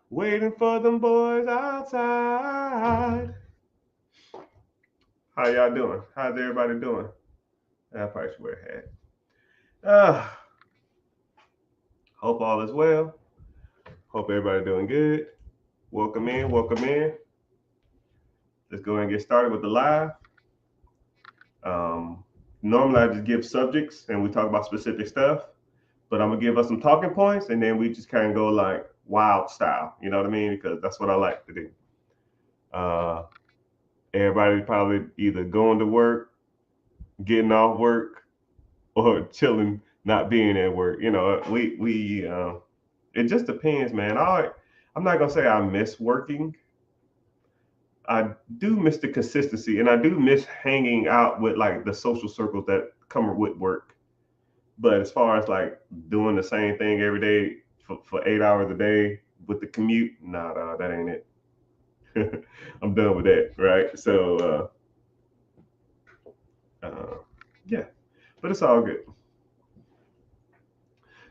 Waiting for them boys outside. How y'all doing? How's everybody doing? I probably should wear a hat. Uh, hope all is well. Hope everybody doing good. Welcome in, welcome in. Let's go ahead and get started with the live. Um, Normally I just give subjects and we talk about specific stuff, but I'm gonna give us some talking points and then we just kind of go like wild style. You know what I mean? Because that's what I like to do. Uh, Everybody probably either going to work, getting off work, or chilling, not being at work. It just depends, man. I'm not gonna say I miss working. I do miss the consistency, and I do miss hanging out with like the social circles that come with work. But as far as like doing the same thing every day for 8 hours a day with the commute, nah, that ain't it. I'm done with that, right? So, yeah, but it's all good.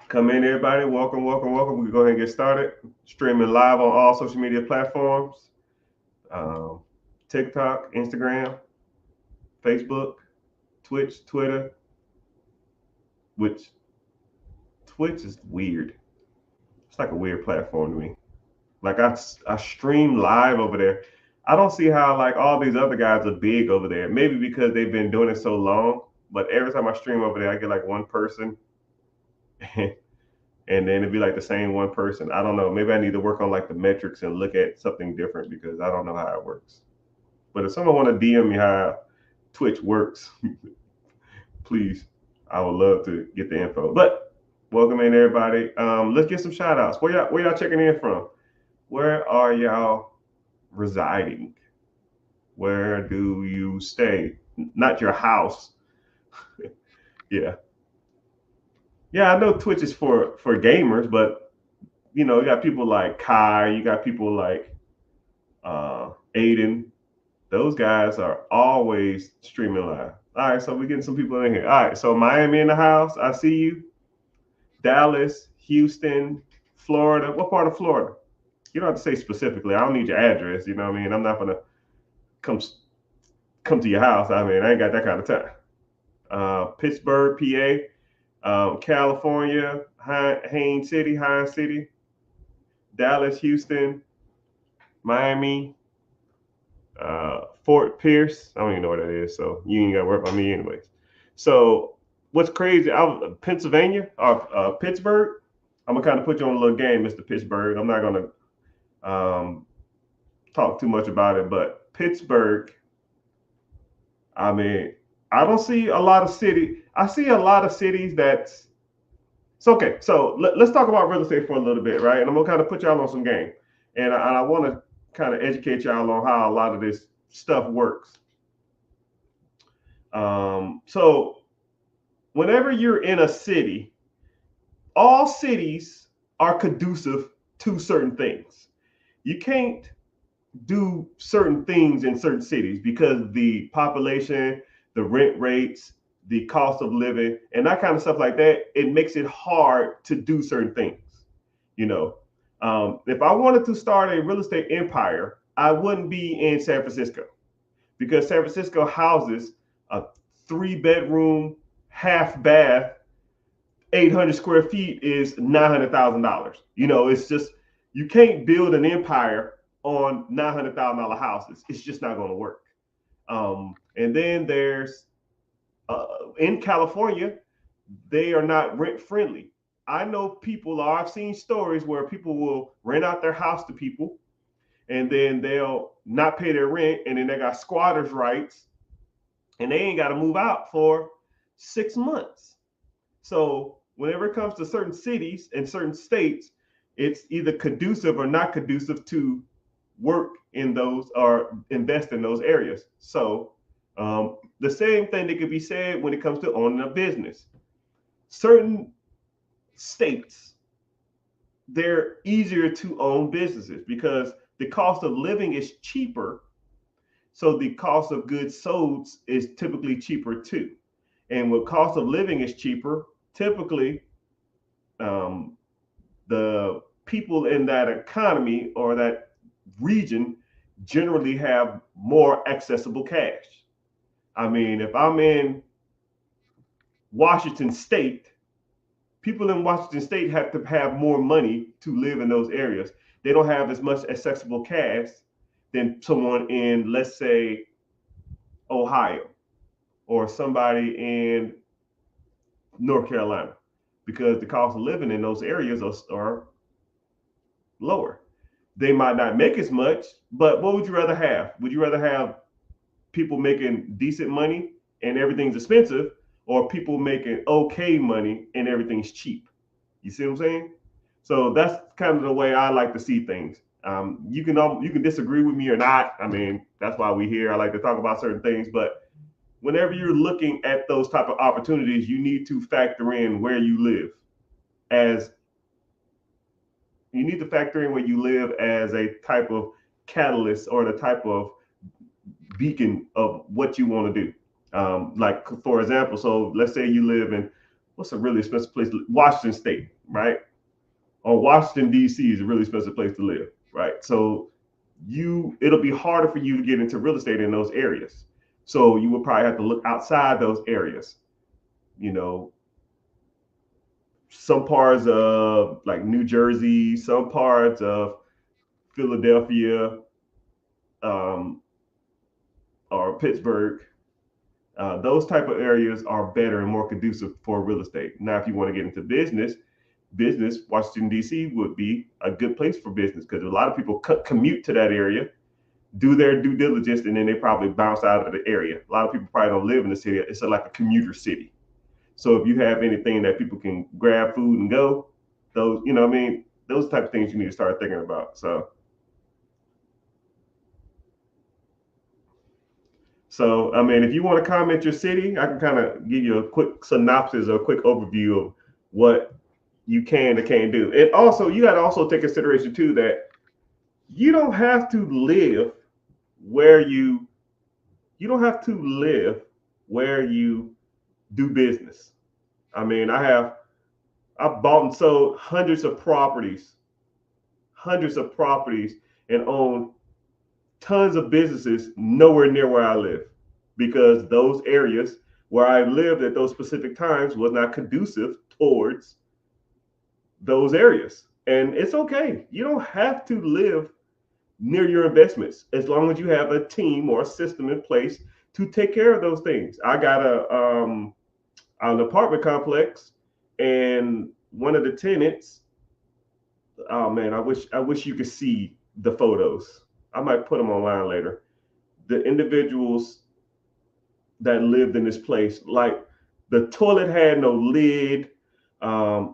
Come in, everybody. Welcome, welcome, welcome. We can go ahead and get started. Streaming live on all social media platforms, um, TikTok, Instagram, Facebook, Twitch, Twitter. Which Twitch is weird. It's like a weird platform to me. Like I stream live over there. I don't see how like all these other guys are big over there. Maybe because they've been doing it so long. But every time I stream over there, I get like one person, and then it'd be like the same one person. I don't know. Maybe I need to work on like the metrics and look at something different because I don't know how it works. But if someone want to DM me how Twitch works, please, I would love to get the info. But welcome in everybody. Let's get some shout outs. Where y'all checking in from? Where are y'all residing? Where do you stay? Not your house. Yeah. Yeah, I know Twitch is for gamers, but you got people like Kai, you got people like Aiden. Those guys are always streaming live. All right, so we're getting some people in here. All right, so Miami in the house. I see you. Dallas, Houston, Florida. What part of Florida? You don't have to say specifically. I don't need your address. You know what I mean? I'm not gonna come come to your house. I mean, I ain't got that kind of time. Pittsburgh, PA, California, Hines City, Dallas, Houston, Miami, Fort Pierce. I don't even know what that is, so you ain't got to work on me anyways. So what's crazy? I was Pennsylvania or Pittsburgh. I'm gonna kind of put you on a little game, Mr. Pittsburgh. I'm not gonna talk too much about it, but Pittsburgh. I mean, I don't see a lot of city. I see a lot of cities that's. So okay, so let's talk about real estate for a little bit, right? And I'm gonna kind of put y'all on some game, and I want to kind of educate y'all on how a lot of this stuff works. So whenever you're in a city, all cities are conducive to certain things. You can't do certain things in certain cities because the population, the rent rates, the cost of living, and that kind of stuff like that, it makes it hard to do certain things. You know, if I wanted to start a real estate empire, I wouldn't be in San Francisco because San Francisco houses a 3 bedroom, half bath, 800 square feet is $900,000. It's just you can't build an empire on $900,000 houses. It's just not going to work. And then there's in California, they are not rent friendly. I know people, or I've seen stories where people will rent out their house to people and then they'll not pay their rent and then they got squatters' rights and they ain't got to move out for 6 months. So whenever it comes to certain cities and certain states, it's either conducive or not conducive to work in those or invest in those areas. So the same thing that could be said when it comes to owning a business. Certain states, they're easier to own businesses because the cost of living is cheaper. So the cost of goods sold is typically cheaper too. And when cost of living is cheaper, typically um, the people in that economy or that region generally have more accessible cash. I mean, if I'm in Washington State, people in Washington State have to have more money to live in those areas. They don't have as much accessible cash than someone in, let's say, Ohio or somebody in North Carolina, because the cost of living in those areas are lower. They might not make as much, but what would you rather have? Would you rather have people making decent money and everything's expensive, or people making okay money and everything's cheap? You see what I'm saying? So that's kind of the way I like to see things. You can disagree with me or not. I mean, that's why we're here. I like to talk about certain things, but whenever you're looking at those type of opportunities, you need to factor in where you live as a type of catalyst or the type of beacon of what you want to do. Like for example, so let's say you live in what's a really expensive place, Washington State, right? Or Washington D.C. is a really expensive place to live, right? So it'll be harder for you to get into real estate in those areas. So you will probably have to look outside those areas. You know, some parts of like New Jersey, some parts of Philadelphia, um, or Pittsburgh. Those type of areas are better and more conducive for real estate. Now, if you want to get into business, Washington D.C. would be a good place for business because a lot of people commute to that area, do their due diligence, and then they probably bounce out of the area. A lot of people probably don't live in the city. It's like a commuter city. So if you have anything that people can grab food and go, those, you know what I mean? Those type of things you need to start thinking about. So I mean, if you want to comment your city, I can kind of give you a quick synopsis or a quick overview of what you can and can't do. And also, you got to also take consideration too that you don't have to live where you don't have to live where you do business. I mean, I've bought and sold hundreds of properties, and own tons of businesses nowhere near where I live because those areas where I lived at those specific times was not conducive towards those areas. And it's okay. You don't have to live near your investments as long as you have a team or a system in place to take care of those things. I got an apartment complex, and one of the tenants, oh man, I wish you could see the photos. I might put them online later. The individuals that lived in this place, like the toilet had no lid.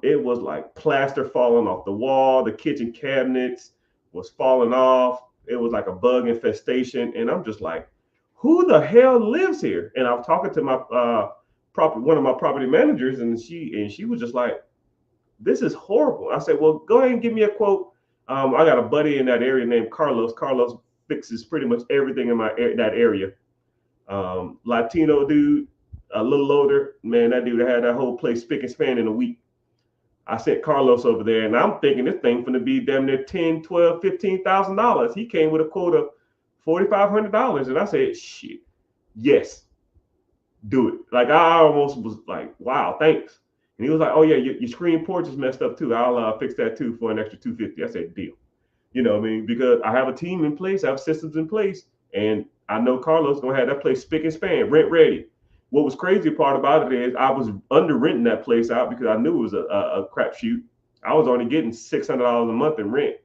It was like plaster falling off the wall. The kitchen cabinets was falling off. It was like a bug infestation, and I'm just like, who the hell lives here? And I'm talking to my one of my property managers, and she was just like, this is horrible. I said, well, go ahead and give me a quote. I got a buddy in that area named Carlos. Carlos fixes pretty much everything in that area. Latino dude, a little older, man. That dude had that whole place spick and span in a week. I sent Carlos over there, and I'm thinking this thing going to be damn near $10, $12, $15,000. He came with a quote of $4,500, and I said, shit, yes, do it. Like I almost was like, wow, thanks. And he was like, oh yeah, your screen porch is messed up too. I'll fix that too for an extra $250. I said, deal. You know what I mean? Because I have a team in place, I have systems in place, and I know Carlos gonna have that place spick and span, rent ready. What was crazy part about it is I was under renting that place out because I knew it was a crapshoot. I was only getting $600 a month in rent.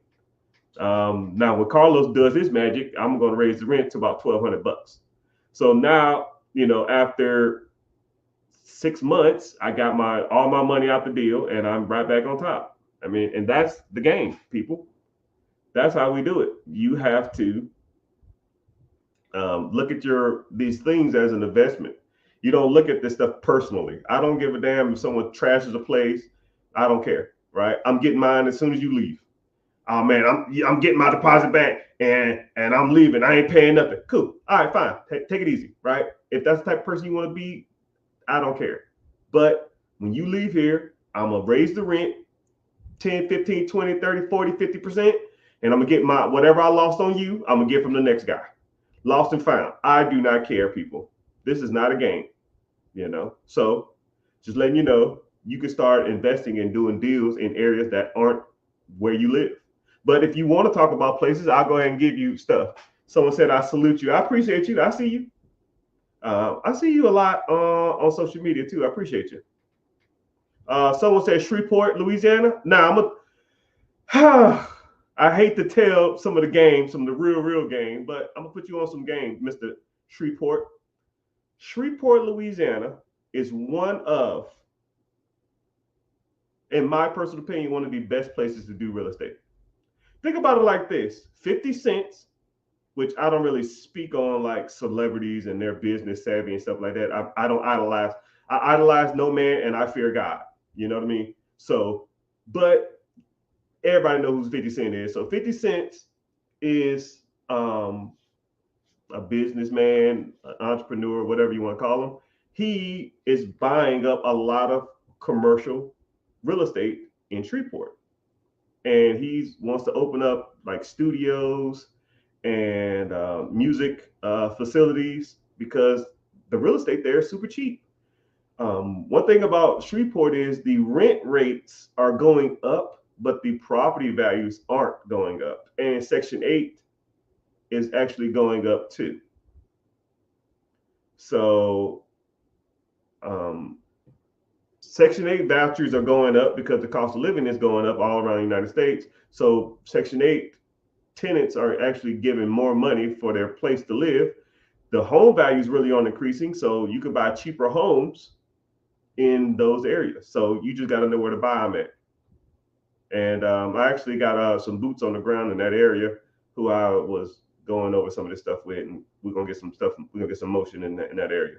Now when Carlos does his magic, I'm gonna raise the rent to about $1,200. So now, after 6 months, I got all my money out the deal, and I'm right back on top. I mean, and that's the game, people. That's how we do it. You have to look at these things as an investment. You don't look at this stuff personally. I don't give a damn if someone trashes a place. I don't care, right? I'm getting mine as soon as you leave. Oh man, I'm getting my deposit back, and I'm leaving. I ain't paying nothing. Cool. All right, fine. Take it easy, right? If that's the type of person you want to be, I don't care. But when you leave here, I'm gonna raise the rent. 10, 15, 20, 30, 40, 50%. And I'm going to get my whatever I lost on you, I'm going to get from the next guy. Lost and found. I do not care, people. This is not a game, you know. So just letting you know, you can start investing and doing deals in areas that aren't where you live. But if you want to talk about places, I'll go ahead and give you stuff. Someone said, I salute you. I appreciate you. I see you. I see you a lot on social media too. I appreciate you. Someone said Shreveport, Louisiana. Now I hate to tell some of the games, some of the real game, but I'm gonna put you on some games, Mr. Shreveport. Shreveport, Louisiana is one of, in my personal opinion, one of the best places to do real estate. Think about it like this: 50 cents, which I don't really speak on like celebrities and their business savvy and stuff like that. I don't idolize. I idolize no man and I fear God. You know what I mean? So, but everybody knows who 50 Cent is. So 50 Cent is a businessman, an entrepreneur, whatever you want to call him. He is buying up a lot of commercial real estate in Shreveport. And he wants to open up like studios and music facilities because the real estate there is super cheap. One thing about Shreveport is the rent rates are going up, but the property values aren't going up. And Section 8 is actually going up too. So Section 8 vouchers are going up because the cost of living is going up all around the United States. So Section 8 tenants are actually giving more money for their place to live. The home values really aren't increasing, so you can buy cheaper homes in those areas. So you just got to know where to buy them at. And I actually got some boots on the ground in that area who I was going over some of this stuff with, and we're gonna get some stuff. We're gonna get some motion in that area.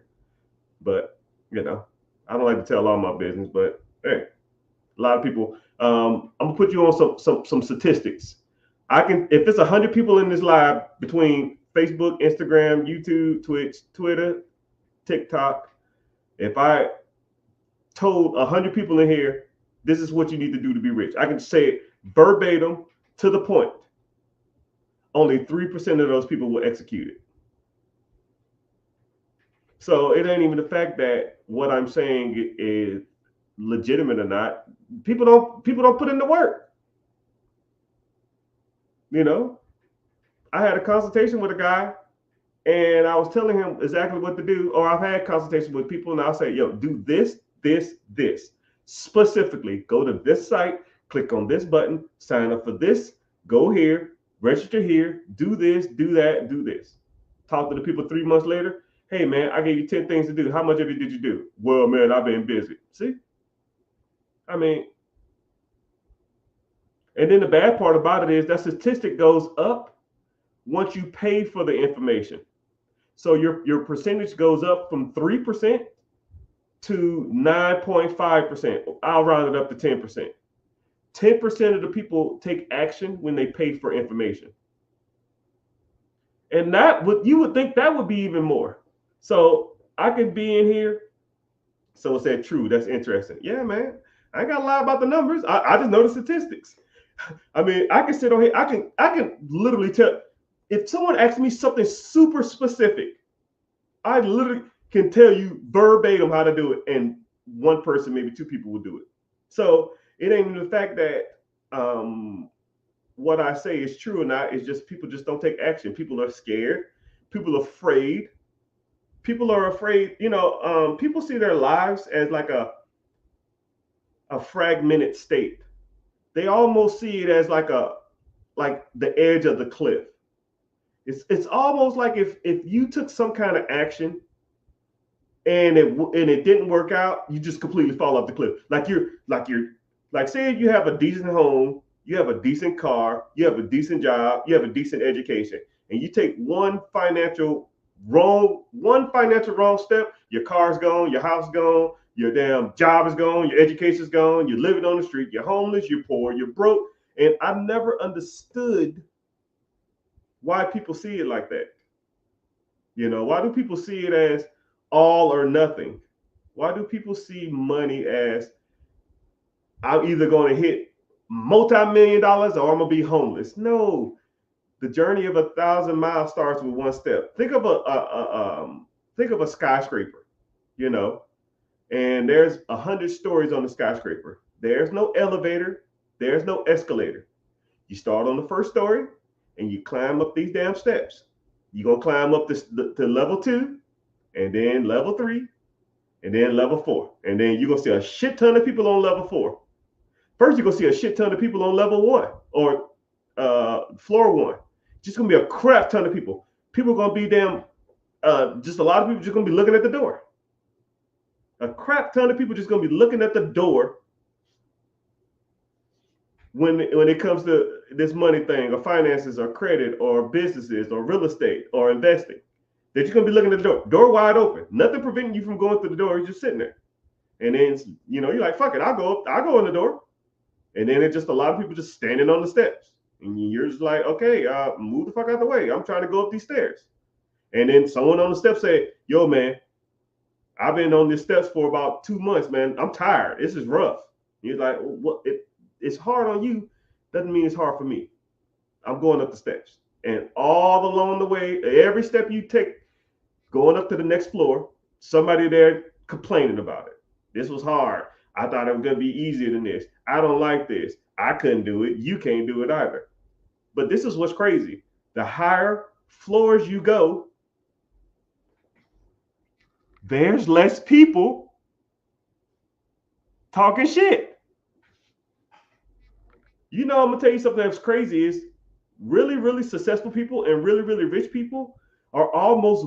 But you know, I don't like to tell all my business, but hey, a lot of people. I'm gonna put you on some statistics. I can, if it's 100 people in this live between Facebook, Instagram, YouTube, Twitch, Twitter, TikTok. If I told 100 people in here, this is what you need to do to be rich, I can say it verbatim to the point. Only 3% of those people will execute it. So it ain't even the fact that what I'm saying is legitimate or not. People don't put in the work. You know, I had a consultation with a guy and I was telling him exactly what to do, or I've had consultations with people and I'll say, yo, do this. Specifically, go to this site, click on this button, sign up for this, go here, register here, do this, do that, do this. Talk to the people 3 months later. Hey, man, I gave you 10 things to do. How much of it did you do? Well, man, I've been busy. See? I mean, and then the bad part about it is that statistic goes up once you pay for the information. So your percentage goes up from 3% to 9.5%. I'll round it up to 10%. 10% of the people take action when they pay for information. And that would, you would think that would be even more. So I could be in here. Someone said, true, that's interesting. Yeah, man. I ain't gotta lie about the numbers. I just know the statistics. I mean, I can sit on here, I can literally tell if someone asks me something super specific, I literally can tell you verbatim how to do it, and one person, maybe 2 people will do it. So it ain't even the fact that what I say is true or not. It's just people just don't take action. People are scared. People are afraid. People are afraid. You know, people see their lives as like a fragmented state. They almost see it as like the edge of the cliff. It's almost like if you took some kind of action and it didn't work out, you just completely fall off the cliff. Like say you have a decent home, you have a decent car, you have a decent job, you have a decent education, and you take one financial wrong step, your car's gone, your house gone, your damn job is gone, your education's gone, you're living on the street, you're homeless, you're poor, you're broke. And I've never understood why people see it like that. You know, why do people see it as all or nothing? Why do people see money as I'm either going to hit multi-million dollars or I'm gonna be homeless. No, the journey of 1,000 miles starts with one step. Think of a skyscraper, you know, and there's 100 stories on the skyscraper. There's no elevator, there's no escalator. You start on the first story and you climb up these damn steps. You're gonna climb up to level 2, and then level 3, and then level 4. And then you're gonna see a shit ton of people on level 4. First, you're gonna see a shit ton of people on level 1 or floor 1. Just gonna be a crap ton of people. People gonna be damn just a lot of people just gonna be looking at the door. A crap ton of people just gonna be looking at the door when it comes to this money thing or finances or credit or businesses or real estate or investing. They're just gonna be looking at the door wide open. Nothing preventing you from going through the door. You're just sitting there. And then you're like, fuck it, I'll go in the door. And then it's just a lot of people just standing on the steps. And you're just like, okay, move the fuck out of the way. I'm trying to go up these stairs. And then someone on the steps say, yo, man, I've been on these steps for about 2 months, man. I'm tired. This is rough. You're like, well, it's hard on you. Doesn't mean it's hard for me. I'm going up the steps. And all along the way, every step you take, going up to the next floor, somebody there complaining about it. This was hard. I thought it was going to be easier than this. I don't like this. I couldn't do it. You can't do it either. But this is what's crazy. The higher floors you go, there's less people talking shit. You know, I'm going to tell you something that's crazy is really, really successful people and really, really rich people are almost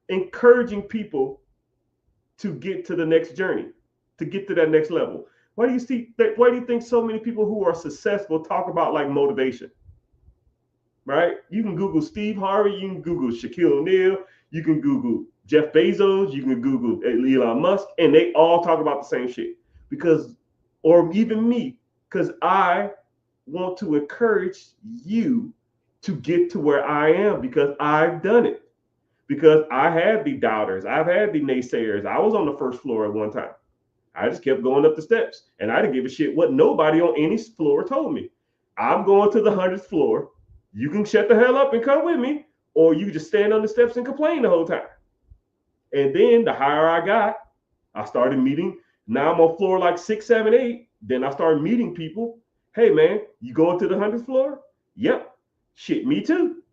encouraging people to get to the next journey, to get to that next level. Why do you think so many people who are successful talk about like motivation? Right? You can Google Steve Harvey, you can Google Shaquille O'Neal, you can Google Jeff Bezos, you can Google Elon Musk, and they all talk about the same shit. Or even me, because I want to encourage you to get to where I am because I've done it. Because I had the doubters, I've had the naysayers. I was on the first floor at one time. I just kept going up the steps, and I didn't give a shit what nobody on any floor told me. I'm going to the 100th floor. You can shut the hell up and come with me, or you just stand on the steps and complain the whole time. And then the higher I got, I started meeting. Now I'm on floor like 6, 7, 8. Then I started meeting people. Hey, man, you going to the 100th floor? Yep. Shit, me too.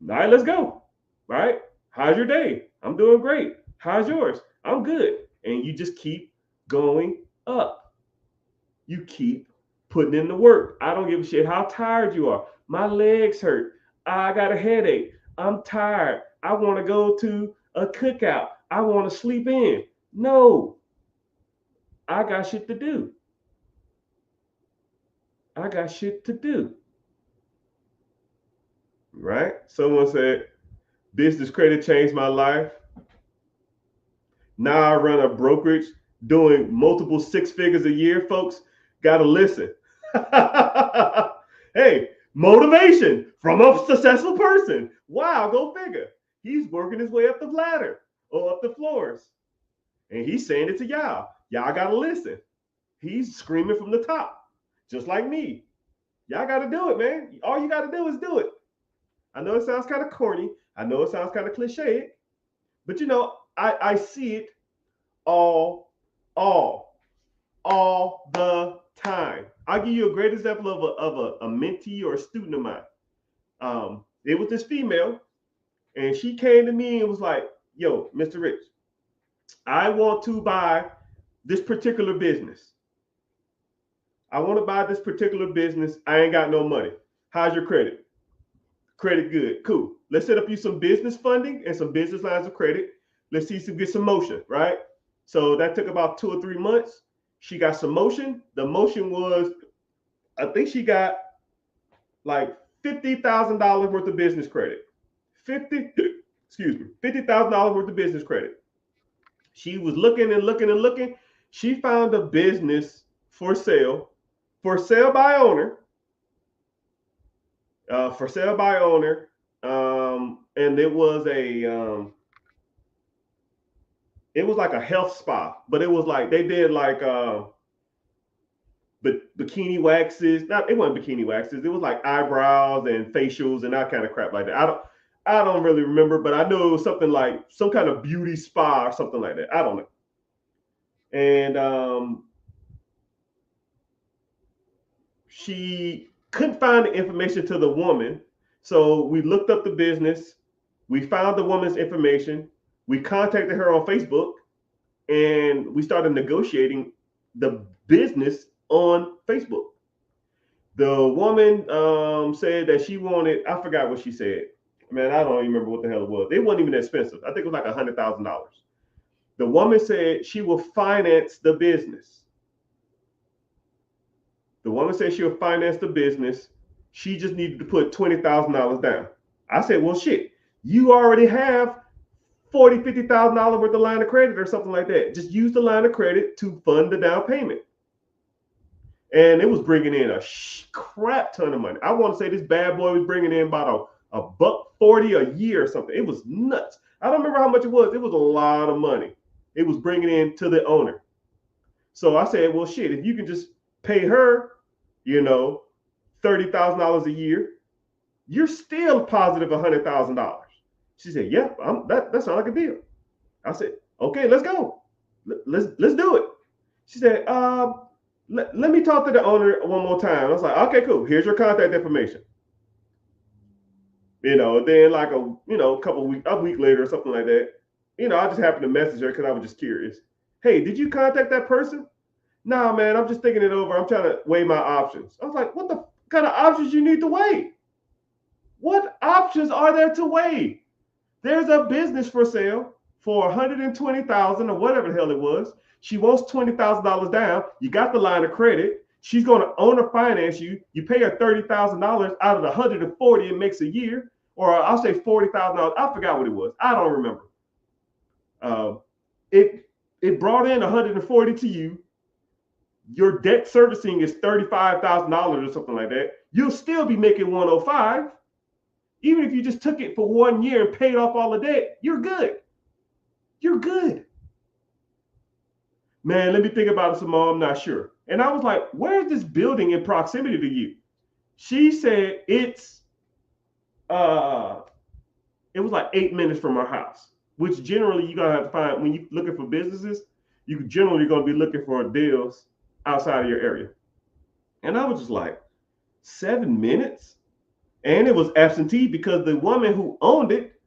All right, let's go. All right. How's your day? I'm doing great. How's yours? I'm good. And you just keep going up. You keep putting in the work. I don't give a shit how tired you are. My legs hurt. I got a headache. I'm tired. I want to go to a cookout. I want to sleep in. No. I got shit to do. I got shit to do. Right? Someone said, business credit changed my life. Now I run a brokerage doing multiple 6 figures a year, folks. Gotta listen. Hey, motivation from a successful person. Wow, go figure. He's working his way up the ladder or up the floors. And he's saying it to y'all. Y'all gotta listen. He's screaming from the top, just like me. Y'all gotta do it, man. All you gotta do is do it. I know it sounds kind of corny. I know it sounds kind of cliche, but you know, I see it all the time. I'll give you a great example of a mentee or a student of mine. It was this female, and she came to me and was like, yo, Mr. Rich, I want to buy this particular business. I want to buy this particular business. I ain't got no money. How's your credit? Credit good. Cool. Let's set up you some business funding and some business lines of credit. Let's see some get some motion, right? So that took about 2 or 3 months. She got some motion. The motion was, I think she got like $50,000 worth of business credit. $50,000 worth of business credit. She was looking and looking and looking. She found a business for sale by owner. And it was it was like a health spa, but it was like they did like but bikini waxes. Not it wasn't bikini waxes. It was like eyebrows and facials and that kind of crap like that. I don't really remember, but I know it was something like some kind of beauty spa or something like that. I don't know. And she couldn't find the information to the woman. So we looked up the business. We found the woman's information. We contacted her on Facebook and we started negotiating the business on Facebook. The woman said that she wanted, I forgot what she said. Man, I don't even remember what the hell it was. It wasn't even expensive. I think it was like $100,000. The woman said she will finance the business. The woman said she will finance the business. She just needed to put $20,000 down. I said, well, shit, you already have $50,000 worth of line of credit or something like that. Just use the line of credit to fund the down payment. And it was bringing in a crap ton of money. I want to say this bad boy was bringing in about a $140 a year or something. It was nuts. I don't remember how much it was. It was a lot of money. It was bringing in to the owner. So I said, well, shit, if you can just pay her, $30,000 a year, you're still positive $100,000. She said, yeah, that sounds like a deal. I said, okay, let's go. Let's do it. She said, let me talk to the owner one more time. I was like, okay, cool. Here's your contact information. Then like a week later or something like that, I just happened to message her because I was just curious. Hey, did you contact that person? No, man, I'm just thinking it over. I'm trying to weigh my options. I was like, what the kind of options you need to weigh? What options are there to weigh? There's a business for sale for $120,000 or whatever the hell it was. She wants $20,000 down. You got the line of credit. She's going to owner finance you. You pay her $30,000 out of the $140 it makes a year, or I'll say $40,000. I forgot what it was. I don't remember. It brought in $140 to you. Your debt servicing is $35,000 or something like that. You'll still be making $105. Even if you just took it for 1 year and paid off all the debt, you're good. You're good. Man, let me think about it some more. I'm not sure. And I was like, where's this building in proximity to you? She said it was like 8 minutes from our house, which generally you're going to have to find when you're looking for businesses, you generally going to be looking for deals outside of your area. And I was just like, 7 minutes? And it was absentee because the woman who owned it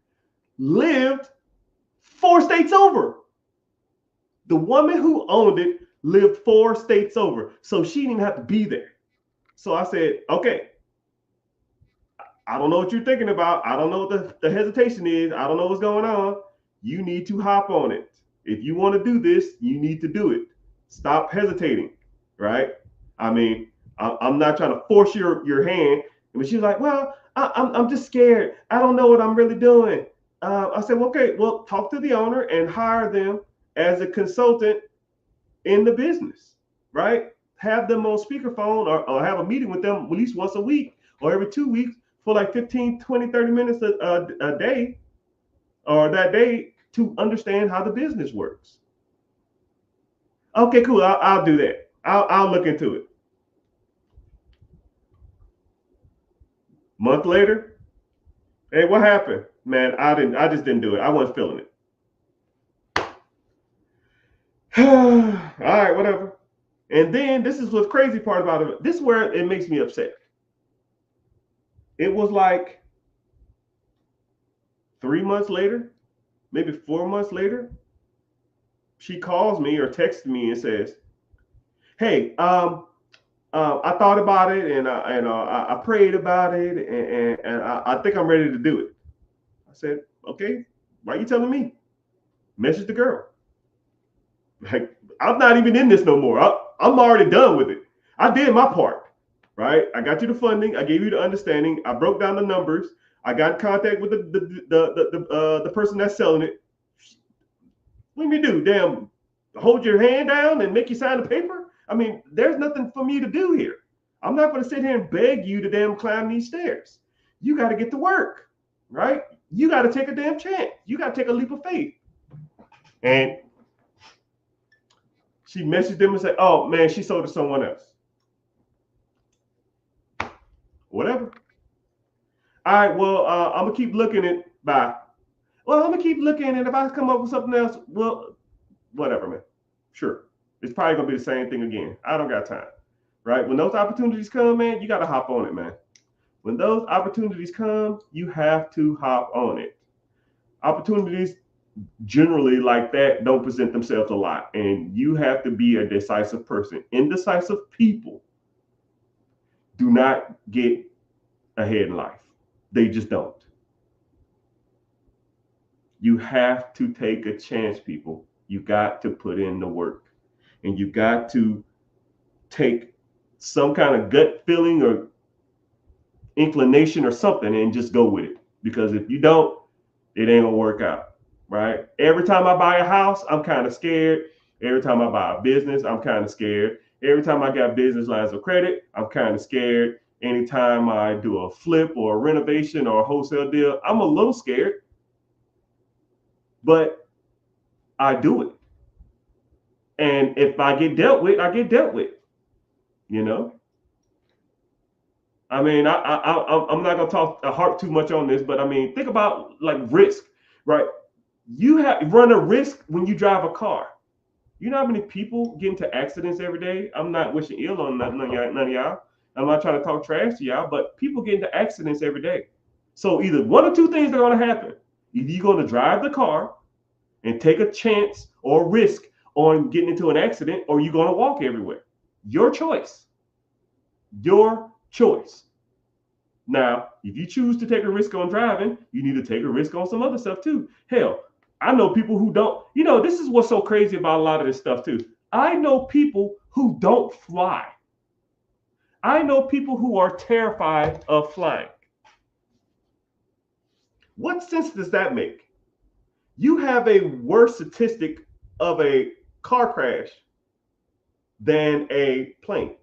lived 4 states over. The woman who owned it lived 4 states over. So she didn't have to be there. So I said, okay, I don't know what you're thinking about. I don't know what the hesitation is. I don't know what's going on. You need to hop on it. If you want to do this, you need to do it. Stop hesitating, right? I mean, I'm not trying to force your hand. But she was like, well, I'm just scared. I don't know what I'm really doing. I said, well, okay, well, talk to the owner and hire them as a consultant in the business, right? Have them on speakerphone or have a meeting with them at least once a week or every 2 weeks for like 15, 20, 30 minutes a day or that day to understand how the business works. Okay, cool. I'll do that. I'll look into it. Month later, hey, what happened? Man, I just didn't do it. I wasn't feeling it. All right, whatever. And then this is what's crazy part about it. This is where it makes me upset. It was like 3 months later, maybe 4 months later, she calls me or texts me and says, hey, I thought about it and I prayed about it and I think I'm ready to do it. I said, okay, why are you telling me? Message the girl. Like, I'm not even in this no more. I'm already done with it. I did my part, right? I got you the funding. I gave you the understanding. I broke down the numbers. I got in contact with the person that's selling it. What do you do? Damn, hold your hand down and make you sign the paper? I mean, there's nothing for me to do here. I'm not going to sit here and beg you to damn climb these stairs. You got to get to work, right? You got to take a damn chance. You got to take a leap of faith. And she messaged them and said, oh, man, she sold to someone else. Whatever. All right, well, I'm gonna keep looking at bye. Well, I'm gonna keep looking, and if I come up with something else, well, whatever, man. Sure. It's probably gonna be the same thing again. I don't got time. Right? When those opportunities come, man, you gotta hop on it, man. When those opportunities come, you have to hop on it. Opportunities generally like that don't present themselves a lot, and you have to be a decisive person. Indecisive people do not get ahead in life. They just don't. You have to take a chance, people. You got to put in the work, and you got to take some kind of gut feeling or inclination or something and just go with it. Because if you don't, it ain't gonna work out. Right? Every time I buy a house, I'm kind of scared. Every time I buy a business, I'm kind of scared. Every time I got business lines of credit, I'm kind of scared. Anytime I do a flip or a renovation or a wholesale deal, I'm a little scared, but I do it. And if I get dealt with, I get dealt with. You know, I mean, I'm not gonna talk harp too much on this, but I mean, think about like risk, right? You have run a risk when you drive a car. You know how many people get into accidents every day? I'm not wishing ill on none of y'all. I'm not trying to talk trash to y'all, but people get into accidents every day. So either one or two things are going to happen. Either you're going to drive the car and take a chance or risk on getting into an accident, or you're going to walk everywhere. Your choice. Your choice. Now, if you choose to take a risk on driving, you need to take a risk on some other stuff too. Hell, I know people who don't, this is what's so crazy about a lot of this stuff too. I know people who don't fly. I know people who are terrified of flying. What sense does that make? You have a worse statistic of a car crash than a plane,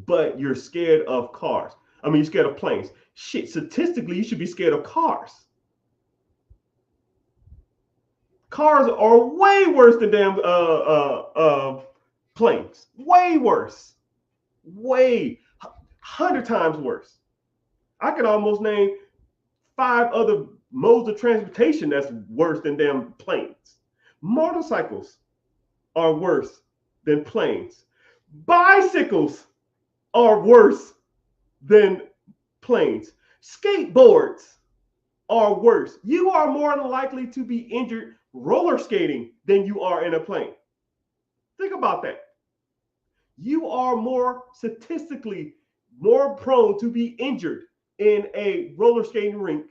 but you're scared of cars. I mean, you're scared of planes. Shit, statistically, you should be scared of cars. Cars are way worse than damn planes. Way worse. Way 100 times worse. I could almost name 5 other modes of transportation that's worse than damn planes. Motorcycles are worse than planes. Bicycles are worse than planes. Skateboards are worse. You are more likely to be injured roller skating than you are in a plane. Think about that. You are more statistically more prone to be injured in a roller skating rink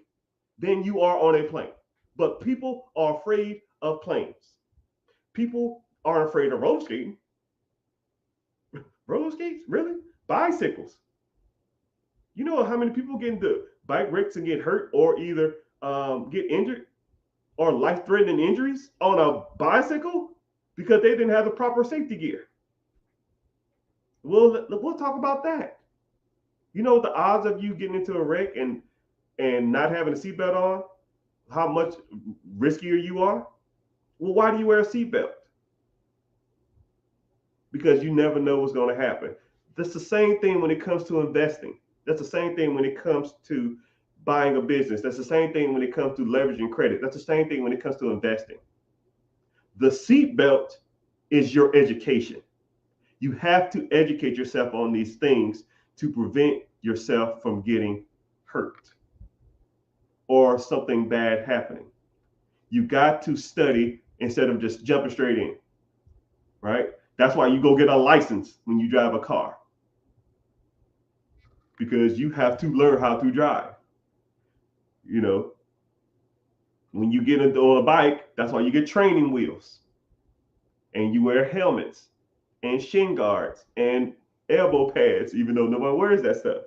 than you are on a plane. But people are afraid of planes. People aren't afraid of roller skating. Roller skates? Really? Bicycles. You know how many people get into bike wrecks and get hurt or either get injured or life-threatening injuries on a bicycle because they didn't have the proper safety gear? We'll talk about that. You know the odds of you getting into a wreck and not having a seatbelt on, how much riskier you are? Well, why do you wear a seatbelt? Because you never know what's going to happen. That's the same thing when it comes to investing. That's the same thing when it comes to buying a business. That's the same thing when it comes to leveraging credit. That's the same thing when it comes to investing. The seatbelt is your education. You have to educate yourself on these things to prevent yourself from getting hurt or something bad happening. You got to study instead of just jumping straight in, right? That's why you go get a license when you drive a car, because you have to learn how to drive. You know, when you get on a bike, that's why you get training wheels and you wear helmets and shin guards and elbow pads, even though nobody wears that stuff.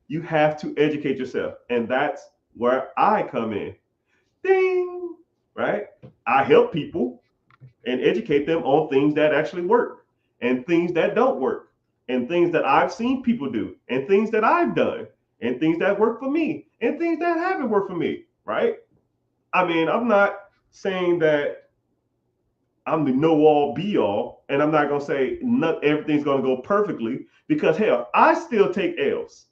You have to educate yourself. And that's where I come in. Ding, right? I help people and educate them on things that actually work and things that don't work and things that I've seen people do and things that I've done and things that work for me and things that haven't worked for me, right? I mean, I'm not saying that I'm the know all be all, and I'm not gonna say not everything's gonna go perfectly because hell, I still take L's.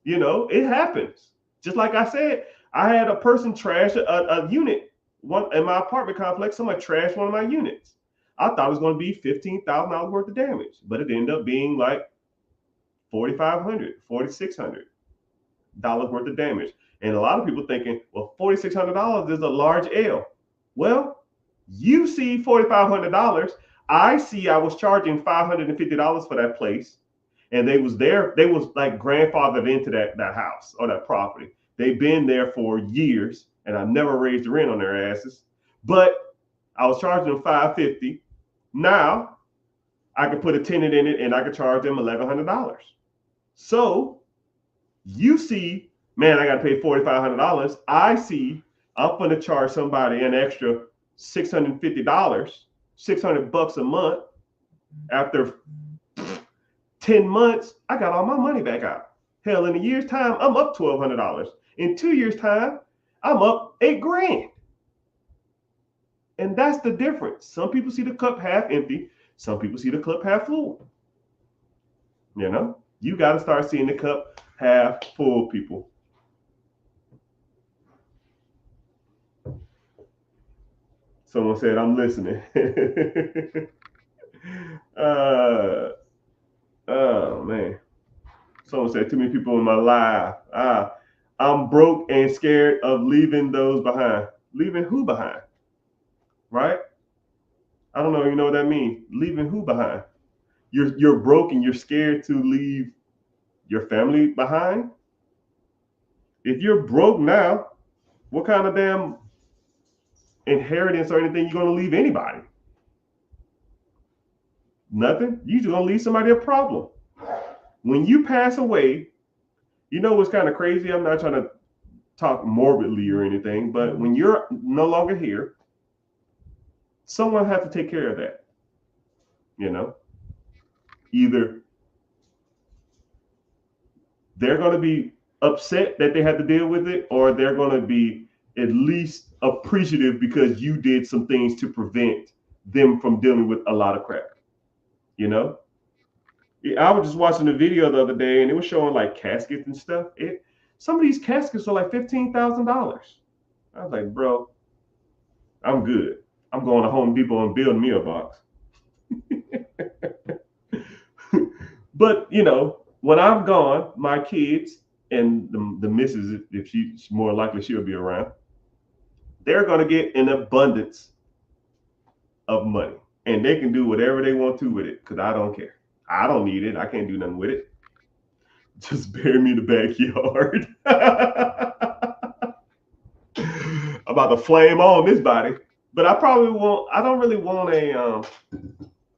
You know, it happens. Just like I said, I had a person trash a unit one in my apartment complex. Somebody trashed one of my units. I thought it was going to be $15,000 worth of damage, but it ended up being like 4,500, $4,600 worth of damage. And a lot of people thinking, well, $4,600 is a large L. Well, you see $4,500. I see I was charging $550 for that place, and they was there. They was like grandfathered into that house or that property. They've been there for years, and I never raised the rent on their asses. But I was charging them $550. Now I could put a tenant in it, and I could charge them $1,100. So you see, man, I got to pay $4,500. I see I'm going to charge somebody an extra $650, $600 a month. After 10 months, I got all my money back out. Hell, in a year's time, I'm up $1,200. In 2 years' time, I'm up $8,000. And that's the difference. Some people see the cup half empty. Some people see the cup half full. You know, you got to start seeing the cup half full, people. Someone said, I'm listening. Oh, man. Someone said, too many people in my life. I'm broke and scared of leaving those behind. Leaving who behind? Right? I don't know. You know what that means? Leaving who behind? You're broke and you're scared to leave your family behind. If you're broke now, what kind of damn inheritance or anything you're gonna leave anybody? Nothing. You just gonna leave somebody a problem. When you pass away, you know what's kind of crazy? I'm not trying to talk morbidly or anything, but when you're no longer here, someone has to take care of that. You know, either they're going to be upset that they had to deal with it, or they're going to be at least appreciative because you did some things to prevent them from dealing with a lot of crap. You know, I was just watching a video the other day, and it was showing like caskets and stuff. Some of these caskets are like $15,000. I was like, bro, I'm good. I'm going to Home Depot and building me a box. But you know, when I'm gone, my kids and the missus, if she's more likely she'll be around, they're gonna get an abundance of money, and they can do whatever they want to with it because I don't care. I don't need it. I can't do nothing with it. Just bury me in the backyard. I'm about to flame on this body, but I probably won't. I don't really want a.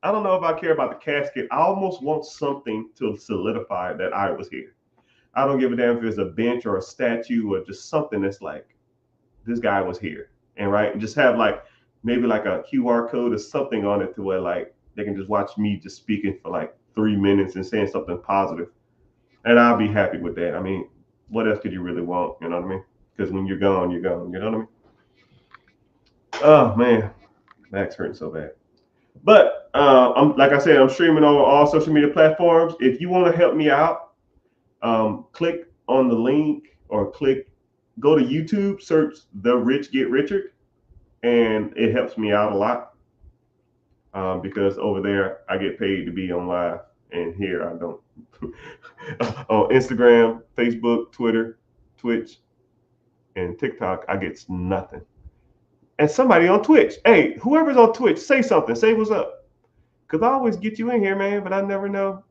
I don't know if I care about the casket. I almost want something to solidify that I was here. I don't give a damn if it's a bench or a statue or just something that's like, this guy was here. And right, just have like maybe like a QR code or something on it to where like they can just watch me just speaking for like 3 minutes and saying something positive. And I'll be happy with that. I mean, what else could you really want? You know what I mean? Because when you're gone, you're gone. You know what I mean? Oh man, back's hurting so bad. But I'm like I said, I'm streaming over all social media platforms. If you want to help me out, click on the link or go to YouTube, search The Rich Get Richard, and it helps me out a lot because over there I get paid to be on live, and here I don't. On Instagram, Facebook, Twitter, Twitch, and TikTok, I get nothing. And somebody on Twitch, hey, whoever's on Twitch, say something, say what's up, because I always get you in here, man, but I never know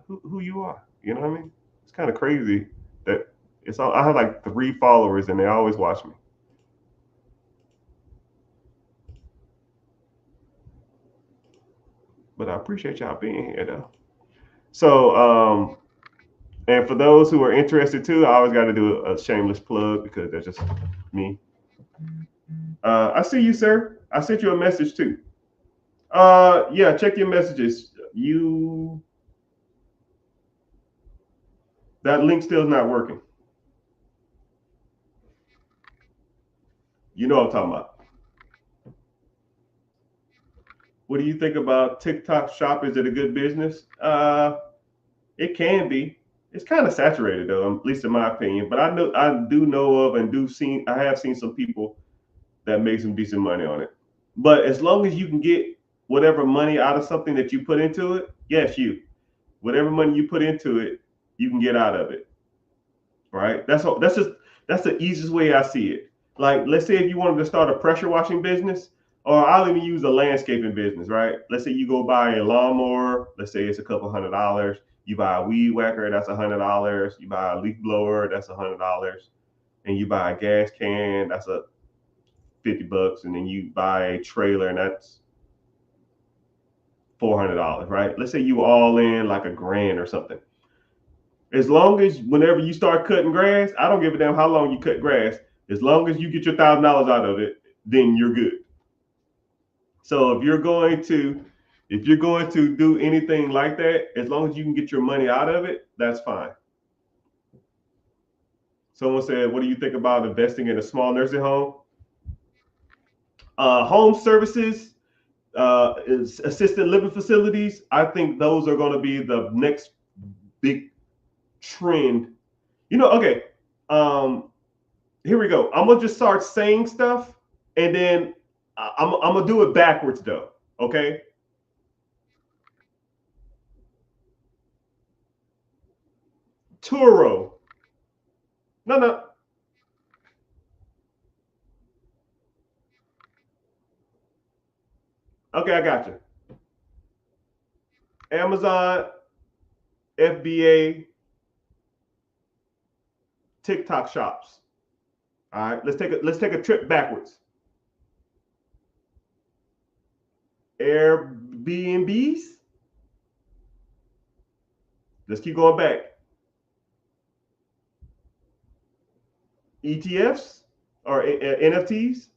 who you are. You know what I mean? It's kind of crazy that it's all. I have like 3 followers, and they always watch me. But I appreciate y'all being here, though. So, and for those who are interested too, I always got to do a shameless plug because that's just me. I see you, sir. I sent you a message too. Yeah, check your messages. That link still is not working. You know what I'm talking about. What do you think about TikTok Shop? Is it a good business? It can be. It's kind of saturated though, at least in my opinion. But I do know of and do seen I have seen some people that make some decent money on it. But as long as you can get whatever money out of something that you put into it, yes, whatever money you put into it, you can get out of it. Right? That's the easiest way I see it. Like, let's say if you wanted to start a pressure washing business, or I'll even use a landscaping business, right? Let's say you go buy a lawnmower, let's say it's a couple $100. You buy a weed whacker, that's $100. You buy a leaf blower, that's $100. And you buy a gas can, that's a $50, and then you buy a trailer, and that's $400, right? Let's say you all in like a grand or something. As long as whenever you start cutting grass, I don't give a damn how long you cut grass. As long as you get your $1,000 out of it, then you're good. So if you're going to do anything like that, as long as you can get your money out of it, that's fine. Someone said, "What do you think about investing in a small nursing home?" Home services, assisted living facilities. I think those are going to be the next big trend. Okay. Um, Here we go. I'm gonna just start saying stuff, and then I'm gonna do it backwards though. Okay. Turo. No, no. Okay, I got you. Amazon, FBA, TikTok shops. All right. Let's take a trip backwards. Airbnbs. Let's keep going back. ETFs or NFTs.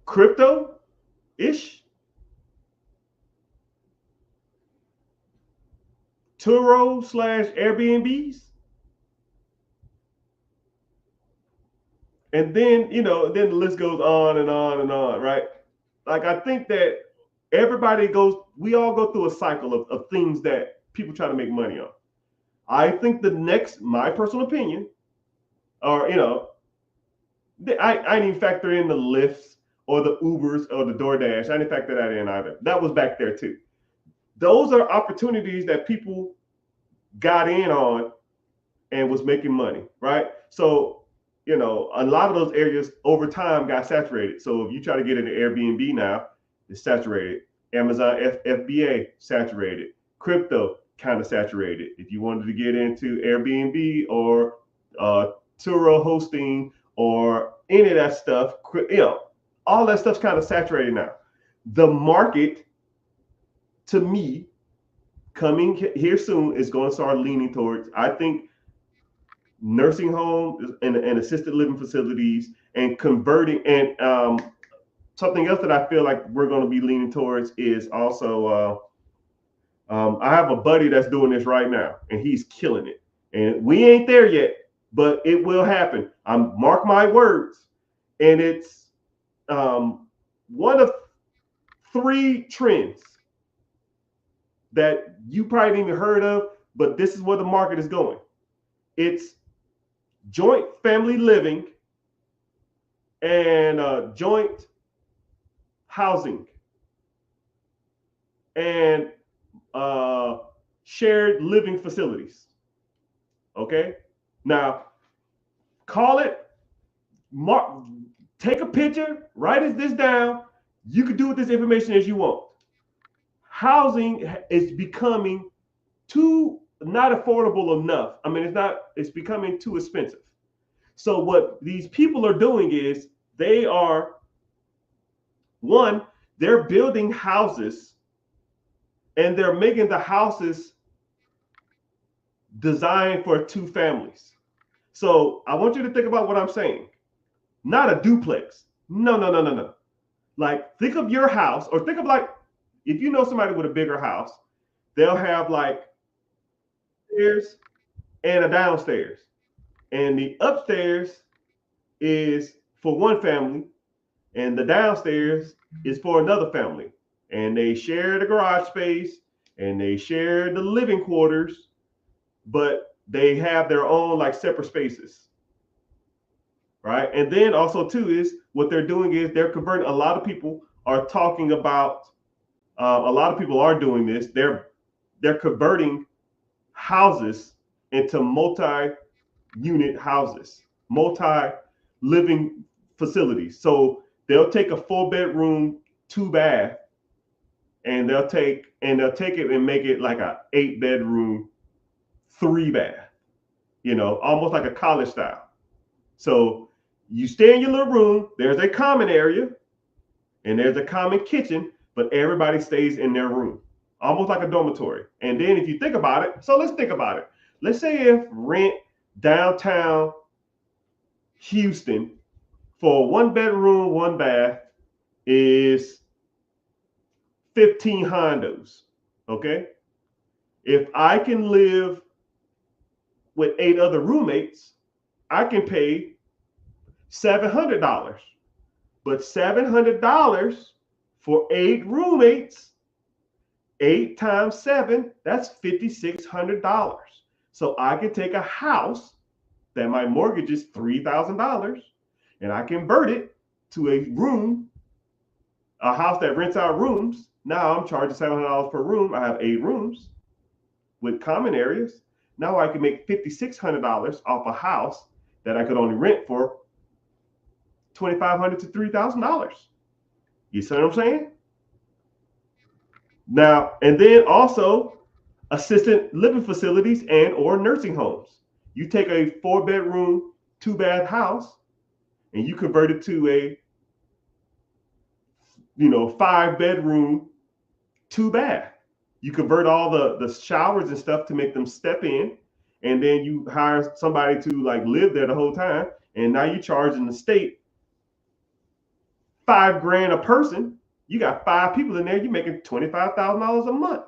Crypto ish. Turo slash Airbnbs. And then then the list goes on and on and on, right? Like, I think that we all go through a cycle of things that people try to make money on. I think the next, my personal opinion, or I didn't even factor in the Lyfts or the Ubers or the DoorDash. I didn't factor that in either. That was back there too. Those are opportunities that people got in on and was making money, right? So, a lot of those areas over time got saturated. So if you try to get into Airbnb now, it's saturated. Amazon FBA saturated. Crypto kind of saturated. If you wanted to get into Airbnb or Turo hosting or any of that stuff, all that stuff's kind of saturated now. The market, to me, coming here soon is going to start leaning towards, I think, nursing homes and assisted living facilities, and converting, and something else that I feel like we're going to be leaning towards is also I have a buddy that's doing this right now, and he's killing it. And we ain't there yet, but it will happen. I'm mark my words, and it's one of three trends that you probably didn't even heard of, but this is where the market is going. It's joint family living and joint housing and shared living facilities. Okay, now call it, mark, take a picture, write this down. You can do with this information as you want. Housing is becoming too not affordable enough. I mean, it's becoming too expensive. So what these people are doing is they are, one, they're building houses, and they're making the houses designed for two families. So I want you to think about what I'm saying. Not a duplex. No, no, no, no, no. Like, think of your house, or think of, like, if you know somebody with a bigger house, they'll have like stairs and a downstairs. And the upstairs is for one family, and the downstairs is for another family. And they share the garage space and they share the living quarters, but they have their own like separate spaces. Right. And then also too is what they're doing is they're converting. A lot of people are talking about a lot of people are doing this. They're converting houses into multi-unit houses, multi-living facilities. So they'll take a 4-bedroom, 2-bath, and they'll take it and make it like a 8-bedroom, 3-bath. Almost like a college style. So you stay in your little room. There's a common area, and there's a common kitchen, but everybody stays in their room, almost like a dormitory. And then if you think about it, so let's think about it. Let's say if rent downtown Houston for a 1-bedroom, 1-bath is 15 hondos. Okay. If I can live with 8 other roommates, I can pay $700. But $700 for 8 roommates, 8 times 7, that's $5,600. So I can take a house that my mortgage is $3,000 and I convert it to a house that rents out rooms. Now I'm charging $700 per room. I have 8 rooms with common areas. Now I can make $5,600 off a house that I could only rent for $2,500 to $3,000. You see what I'm saying? Now, and then also assisted living facilities and or nursing homes. You take a 4-bedroom, 2-bath house and you convert it to a 5-bedroom, 2-bath. You convert all the showers and stuff to make them step in, and then you hire somebody to like live there the whole time, and now you're charging the state $5,000 a person. You got 5 people in there, you're making $25,000 a month.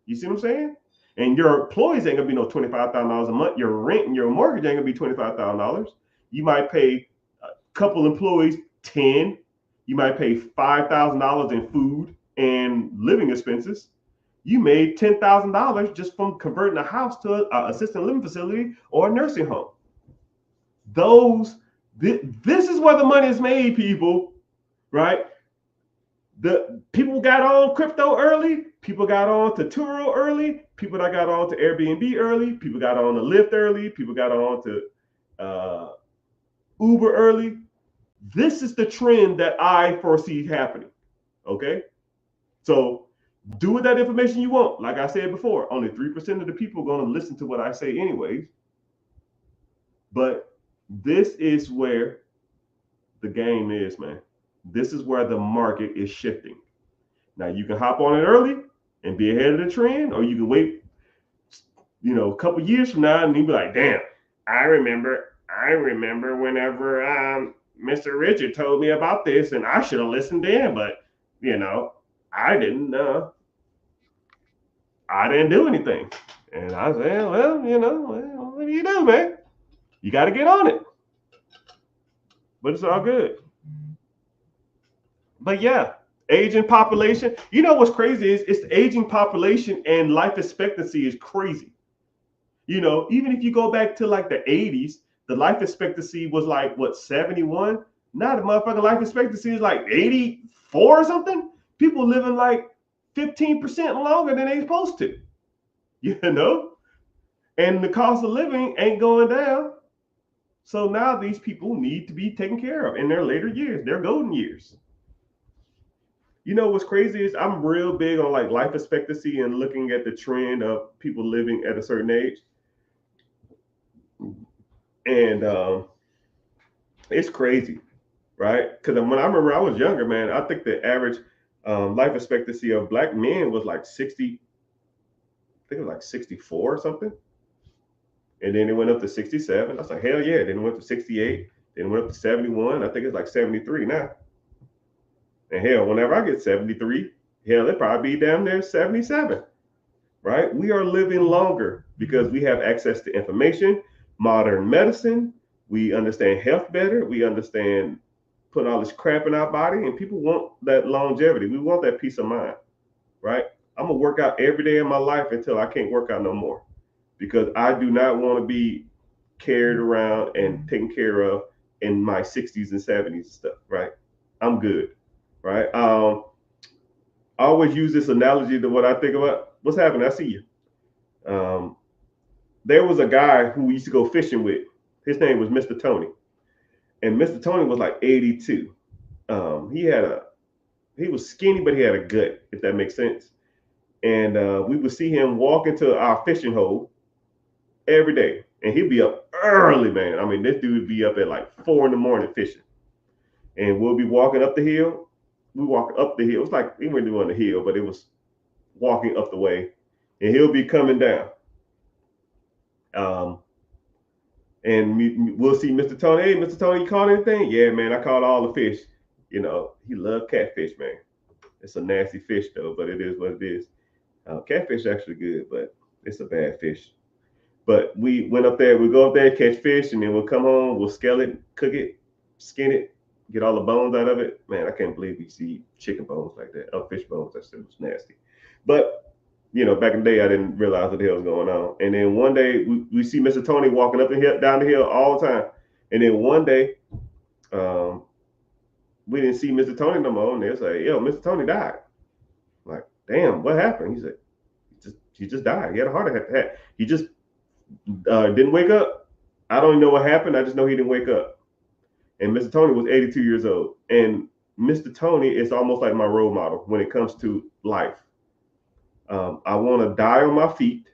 You see what I'm saying? And your employees ain't gonna be no $25,000 a month. Your rent and your mortgage ain't gonna be $25,000. You might pay a couple employees 10. You might pay $5,000 in food and living expenses. You made $10,000 just from converting a house to an assisted living facility or a nursing home. This is where the money is made, people, right? The people got on crypto early. People got on to Turo early. People that got on to Airbnb early. People got on to Lyft early. People got on to Uber early. This is the trend that I foresee happening. Okay, so do with that information you want. Like I said before, only 3% of the people are going to listen to what I say anyways. But this is where the game is, man. This is where the market is shifting. Now you can hop on it early and be ahead of the trend, or you can wait, a couple years from now and you be like, damn, I remember whenever Mr. Richard told me about this and I should have listened then, but I didn't do anything. And I said, well, what do you do, man? You got to get on it. But it's all good. But yeah, aging population. You know what's crazy is it's the aging population and life expectancy is crazy. Even if you go back to like the 80s, the life expectancy was like, what, 71? Now the motherfucking life expectancy is like 84 or something. People living like 15% longer than they supposed to. And the cost of living ain't going down. So now these people need to be taken care of in their later years, their golden years. What's crazy is I'm real big on like life expectancy and looking at the trend of people living at a certain age. And it's crazy, right? Because when I remember I was younger, man, I think the average life expectancy of Black men was like 60, I think it was like 64 or something. And then it went up to 67. I was like, hell yeah. Then it went to 68. Then it went up to 71. I think it's like 73 now. And hell, whenever I get 73, hell, it probably be down there 77, right? We are living longer because we have access to information, modern medicine, We understand health better. We understand putting all this crap in our body, and people want that longevity. We want that peace of mind, right? I'm gonna work out every day of my life until I can't work out no more, because I do not want to be carried around and taken care of in my 60s and 70s and stuff, right? I'm good, right? I always use this analogy to what I think about. What's happening? I see you. There was a guy who we used to go fishing with. His name was Mr. Tony, and Mr. Tony was like 82. He was skinny, but he had a gut, if that makes sense. And we would see him walk into our fishing hole every day, and he'd be up early, man. I mean, this dude would be up at like 4 in the morning fishing, and we'll be walking up the hill. We walk up the hill. It's like we weren't doing the hill, but it was walking up the way, and he'll be coming down. Um, and we'll see Mr. Tony. Hey, Mr. Tony, you caught anything? Yeah, man, I caught all the fish. You know, he loved catfish, man. It's a nasty fish though, but it is what it is. Catfish is actually good, but it's a bad fish. But we went up there. We go up there, catch fish, and then we'll come home. We'll scale it, cook it, skin it, get all the bones out of it. Man, I can't believe we see chicken bones like that. Oh, fish bones. That shit was nasty. But back in the day, I didn't realize what the hell was going on. And then one day, we see Mr. Tony walking up the hill, down the hill all the time. And then one day, um, we didn't see Mr. Tony no more. And they was like, "Yo, Mr. Tony died." I'm like, damn, what happened? He said, he just died. He had a heart attack. He just didn't wake up. I don't even know what happened. I just know he didn't wake up. And Mr. Tony was 82 years old. And Mr. Tony is almost like my role model when it comes to life. I want to die on my feet.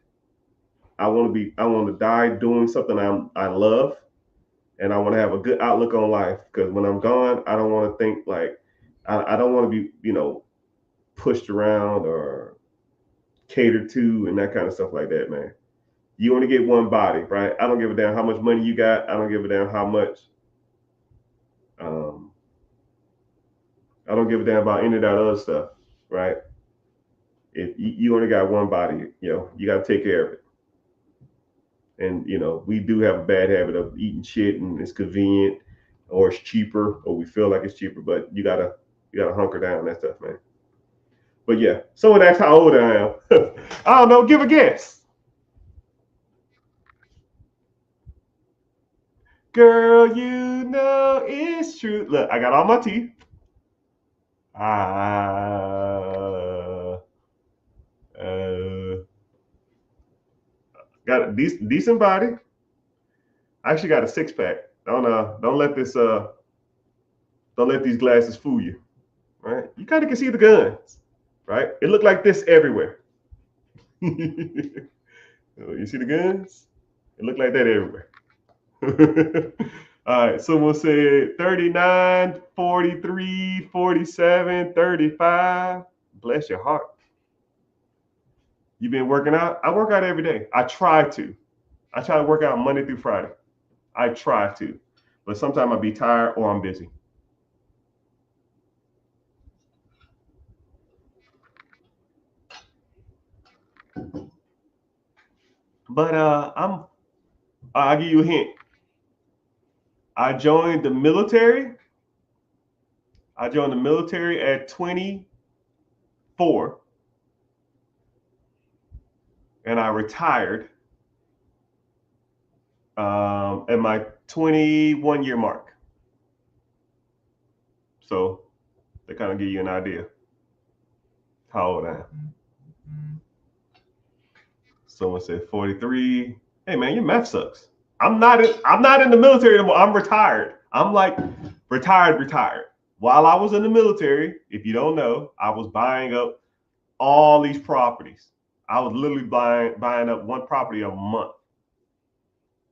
I want to die doing something I love, and I want to have a good outlook on life. Because when I'm gone, I don't want to think like I don't want to be pushed around or catered to and that kind of stuff like that, man. You only get one body, right? I don't give a damn how much money you got. I don't give a damn how much. Um, I don't give a damn about any of that other stuff, right? If you only got one body, you got to take care of it. And we do have a bad habit of eating shit, and it's convenient, or it's cheaper, or we feel like it's cheaper. But you gotta hunker down that stuff, man. But yeah, someone asked how old I am. I don't know. Give a guess. Girl, you know it's true. Look, I got all my teeth. Uh, uh, got a decent body. I actually got a 6 pack. Don't let don't let these glasses fool you. Right? You kind of can see the guns. Right? It looked like this everywhere. You see the guns? It looked like that everywhere. All right, someone said 39, 43, 47, 35. Bless your heart. You've been working out? I work out every day. I try to. I try to work out Monday through Friday. I try to. But sometimes I'll be tired or I'm busy. But I'll give you a hint. I joined the military. I joined the military at 24, and I retired at my 21-year mark. So they kind of give you an idea how old I am. Someone said 43. Hey man, your math sucks. I'm not in the military anymore. I'm retired. I'm like retired. While I was in the military, if you don't know, I was buying up all these properties. I was literally buying up one property a month.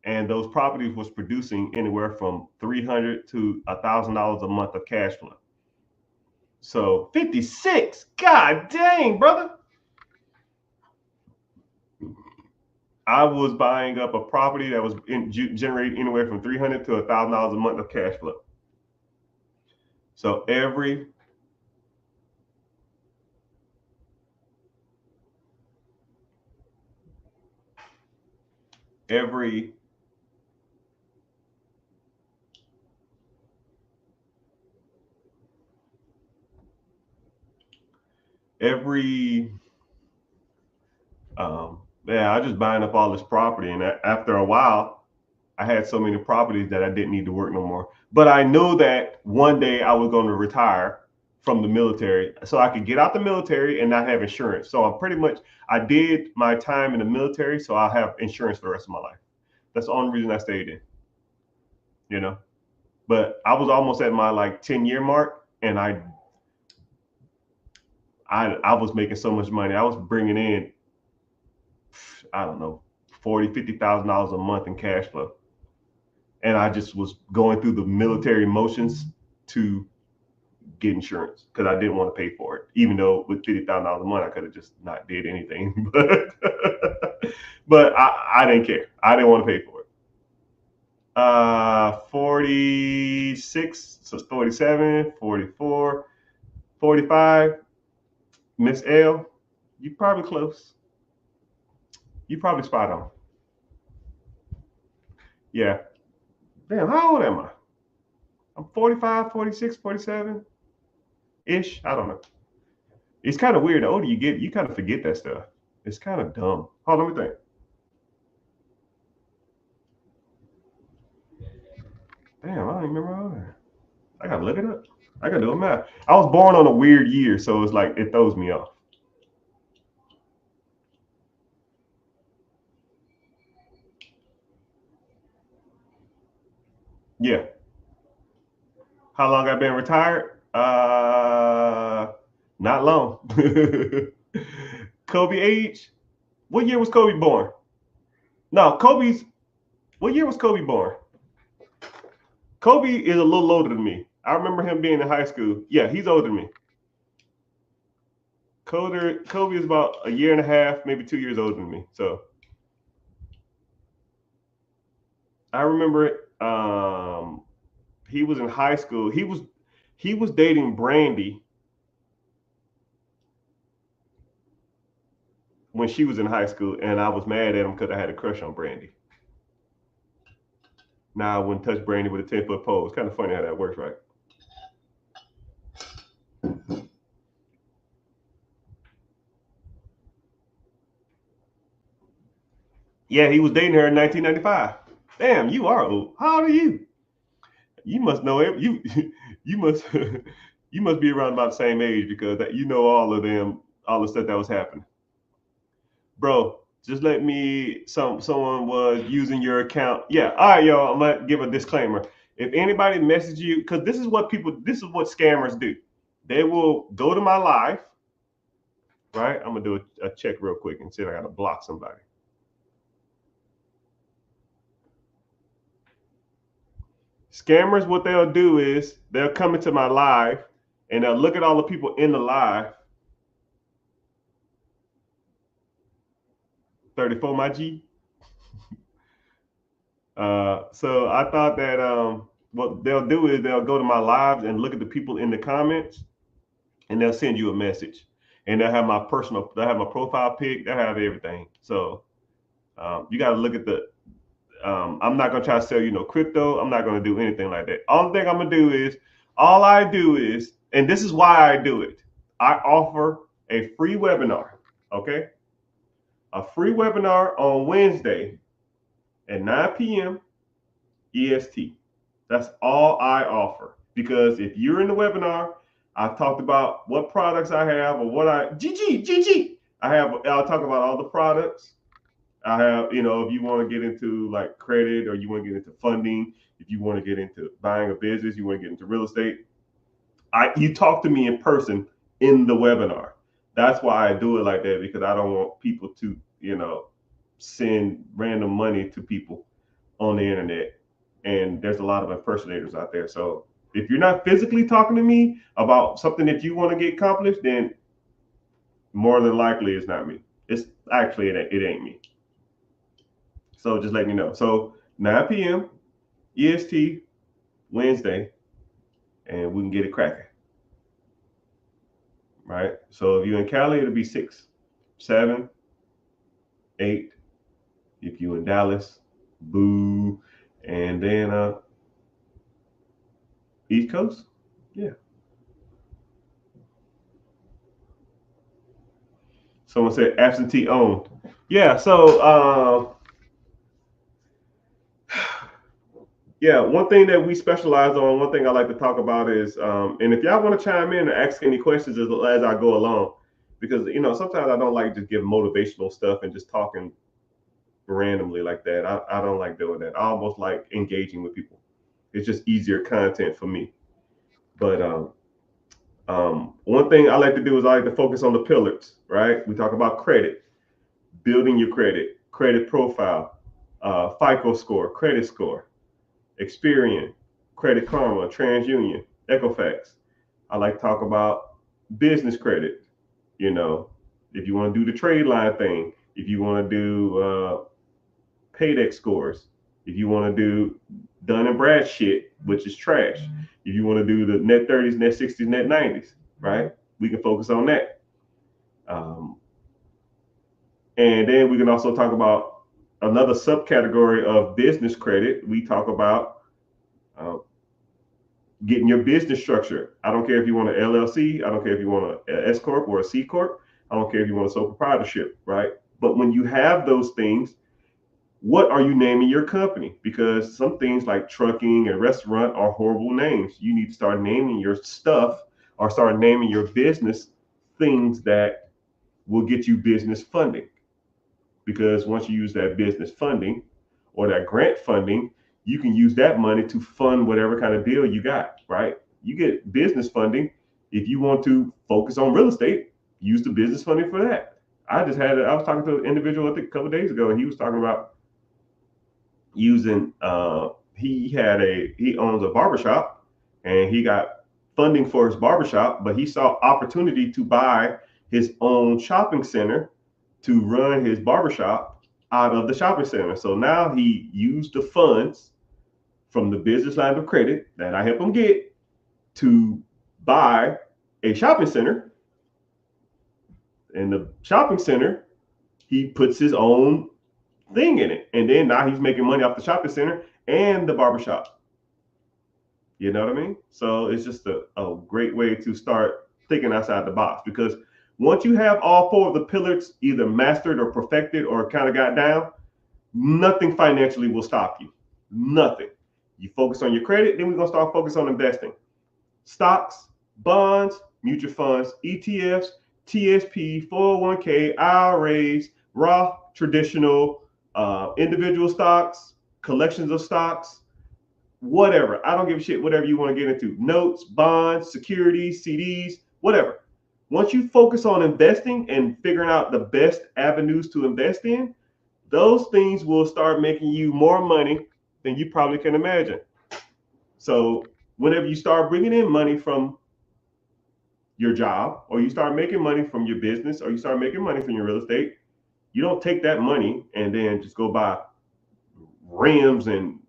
And those properties was producing anywhere from $300 to $1,000 a month of cash flow. So 56, god dang, brother. I was buying up a property that was generating anywhere from $300 to $1,000 a month of cash flow. So every every yeah, I just buying up all this property, and after a while, I had so many properties that I didn't need to work no more. But I knew that one day I was going to retire from the military, so I could get out the military and not have insurance. So I did my time in the military, so I'll have insurance for the rest of my life. That's the only reason I stayed in, you know. But I was almost at my like 10-year mark, and I was making so much money. I was bringing in, I don't know, 40, $50,000 a month in cash flow, and I just was going through the military motions to get insurance because I didn't want to pay for it. Even though with $50,000 a month, I could have just not did anything. But I didn't care. I didn't want to pay for it. 46, so 47, 44, 45. Miss L, you probably close. You probably spot on. Yeah. Damn, how old am I? I'm 45, 46, 47 ish. I don't know. It's kind of weird. The older you get, you kind of forget that stuff. It's kind of dumb. Hold on, let me think. Damn, I don't even remember all that. I gotta look it up. I gotta do a math. I was born on a weird year, so it's like it throws me off. Yeah. How long I've been retired? Not long. Kobe age? What year was Kobe born? No, Kobe's. What year was Kobe born? Kobe is a little older than me. I remember him being in high school. Yeah, he's older than me. Kobe is about a year and a half, maybe 2 years older than me. So I remember it. He was in high school. He was dating Brandy when she was in high school, and I was mad at him because I had a crush on Brandy. Now I wouldn't touch Brandy with a 10-foot pole. It's kind of funny how that works, right? Yeah, he was dating her in 1995. Damn, you are old. How old are you? You must know it. You must you must be around about the same age because you know all of them, all the stuff that was happening. Bro, just let me someone was using your account. Yeah, all right, y'all. I'm gonna give a disclaimer. If anybody messages you, because this is what scammers do. They will go to my live, right? I'm gonna do a check real quick and see if I gotta block somebody. Scammers, what they'll do is they'll come into my live and they'll look at all the people in the live. 34, my G. So I thought that what they'll do is they'll go to my lives and look at the people in the comments, and they'll send you a message, and they'll have my profile pic, they'll have everything. So you got to look at the. I'm not gonna try to sell you no crypto. I'm not gonna do anything like that. All I do is, and this is why I do it. I offer a free webinar. Okay, a free webinar on Wednesday at 9 p.m. EST. That's all I offer. Because if you're in the webinar, I've talked about what products I have or what I'll talk about all the products. I have, if you want to get into like credit or you want to get into funding, if you want to get into buying a business, you want to get into real estate, you talk to me in person in the webinar. That's why I do it like that because I don't want people to, send random money to people on the internet, and there's a lot of impersonators out there. So if you're not physically talking to me about something that you want to get accomplished, then more than likely it's not me. It's actually it ain't me. So just let me know. So 9 p.m. EST Wednesday, and we can get it cracking. Right. So if you're in Cali, it'll be 6, 7, 8. If you're in Dallas, boo. And then East Coast, yeah. Someone said absentee owned. Yeah. So yeah, one thing that we specialize on, one thing I like to talk about is, and if y'all want to chime in and ask any questions as I go along, because sometimes I don't like to give motivational stuff and just talking randomly like that. I don't like doing that. I almost like engaging with people. It's just easier content for me. But one thing I like to do is I like to focus on the pillars, right? We talk about credit, building your credit profile, FICO score, credit score, Experian, Credit Karma, TransUnion, Equifax. I like to talk about business credit. You know, if you want to do the trade line thing, if you want to do Paydex scores, if you want to do Dun and Brad shit, which is trash, if you want to do the net 30s, net 60s, net 90s, right? We can focus on that. Um, and then we can also talk about another subcategory of business credit. We talk about uh, getting your business structure. I don't care if you want an LLC. I don't care if you want an S corp or a C corp. I don't care if you want a sole proprietorship, right? But when you have those things, what are you naming your company? Because some things like trucking and restaurant are horrible names. You need to start naming your stuff or start naming your business things that will get you business funding. Because once you use that business funding or that grant funding, you can use that money to fund whatever kind of deal you got, right? You get business funding. If you want to focus on real estate, use the business funding for that. I was talking to an individual, I think a couple of days ago, and he was talking about using, he owns a barbershop and he got funding for his barbershop, but he saw opportunity to buy his own shopping center to run his barbershop out of the shopping center. So now he used the funds from the business line of credit that I helped him get to buy a shopping center. In the shopping center, he puts his own thing in it. And then now he's making money off the shopping center and the barbershop. You know what I mean? So it's just a great way to start thinking outside the box, because once you have all four of the pillars either mastered or perfected or kind of got down, nothing financially will stop you. Nothing. You focus on your credit, then we're going to start focusing on investing. Stocks, bonds, mutual funds, ETFs, TSP, 401k, IRAs, Roth, traditional, individual stocks, collections of stocks, whatever. I don't give a shit, whatever you want to get into. Notes, bonds, securities, CDs, whatever. Once you focus on investing and figuring out the best avenues to invest in, those things will start making you more money than you probably can imagine. So whenever you start bringing in money from your job, or you start making money from your business, or you start making money from your real estate, you don't take that money and then just go buy rims and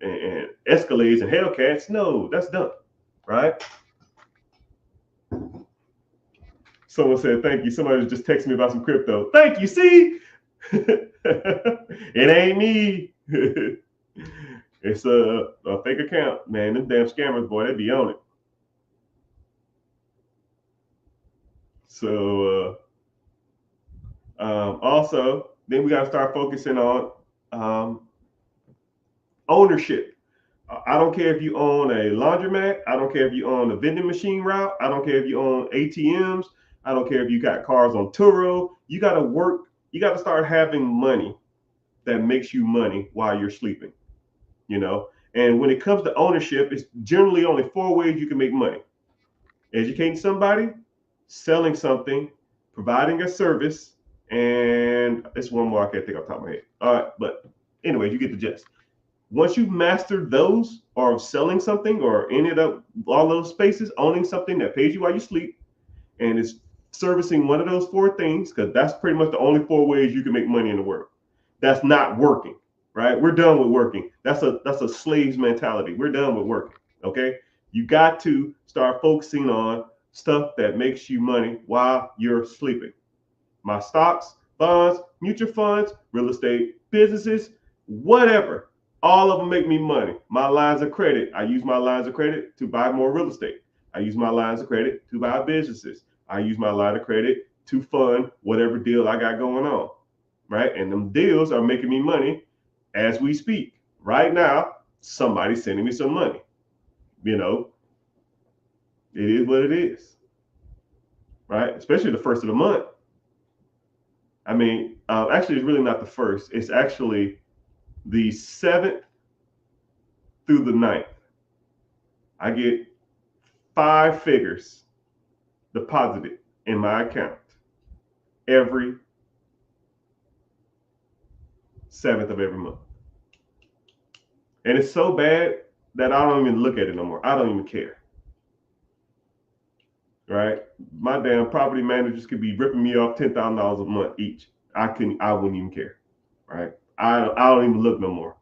Escalades and Hellcats. No, that's done, right? Someone said thank you. Somebody just texted me about some crypto. Thank you. See, it ain't me. It's a fake account, man. Them damn scammers, boy, they be on it. So also, then we got to start focusing on um, ownership. I don't care if you own a laundromat. I don't care if you own a vending machine route. I don't care if you own ATMs. I don't care if you got cars on Turo. You got to work. You got to start having money that makes you money while you're sleeping. And when it comes to ownership, it's generally only four ways you can make money: educating somebody, selling something, providing a service, and it's one more I can't think off the top of my head. All right, but anyway, you get the gist. Once you've mastered those, or selling something, or any of all those spaces, owning something that pays you while you sleep, and is servicing one of those four things, because that's pretty much the only four ways you can make money in the world. That's not working, right? We're done with working. That's a slave's mentality. We're done with working. Okay, you got to start focusing on stuff that makes you money while you're sleeping. My stocks, bonds, mutual funds, real estate, businesses, whatever. All of them make me money. My lines of credit, I use my lines of credit to buy more real estate. I use my lines of credit to buy businesses. I use my line of credit to fund whatever deal I got going on, right? And them deals are making me money as we speak. Right now, somebody's sending me some money. You know, it is what it is, right? Especially the first of the month. I mean, actually, it's really not the first. It's actually the 7th through the 9th. I get 5 figures deposited in my account every 7th of every month. And it's so bad that I don't even look at it no more. I don't even care. Right? My damn property managers could be ripping me off $10,000 a month each. I wouldn't even care. Right? I don't even look no more.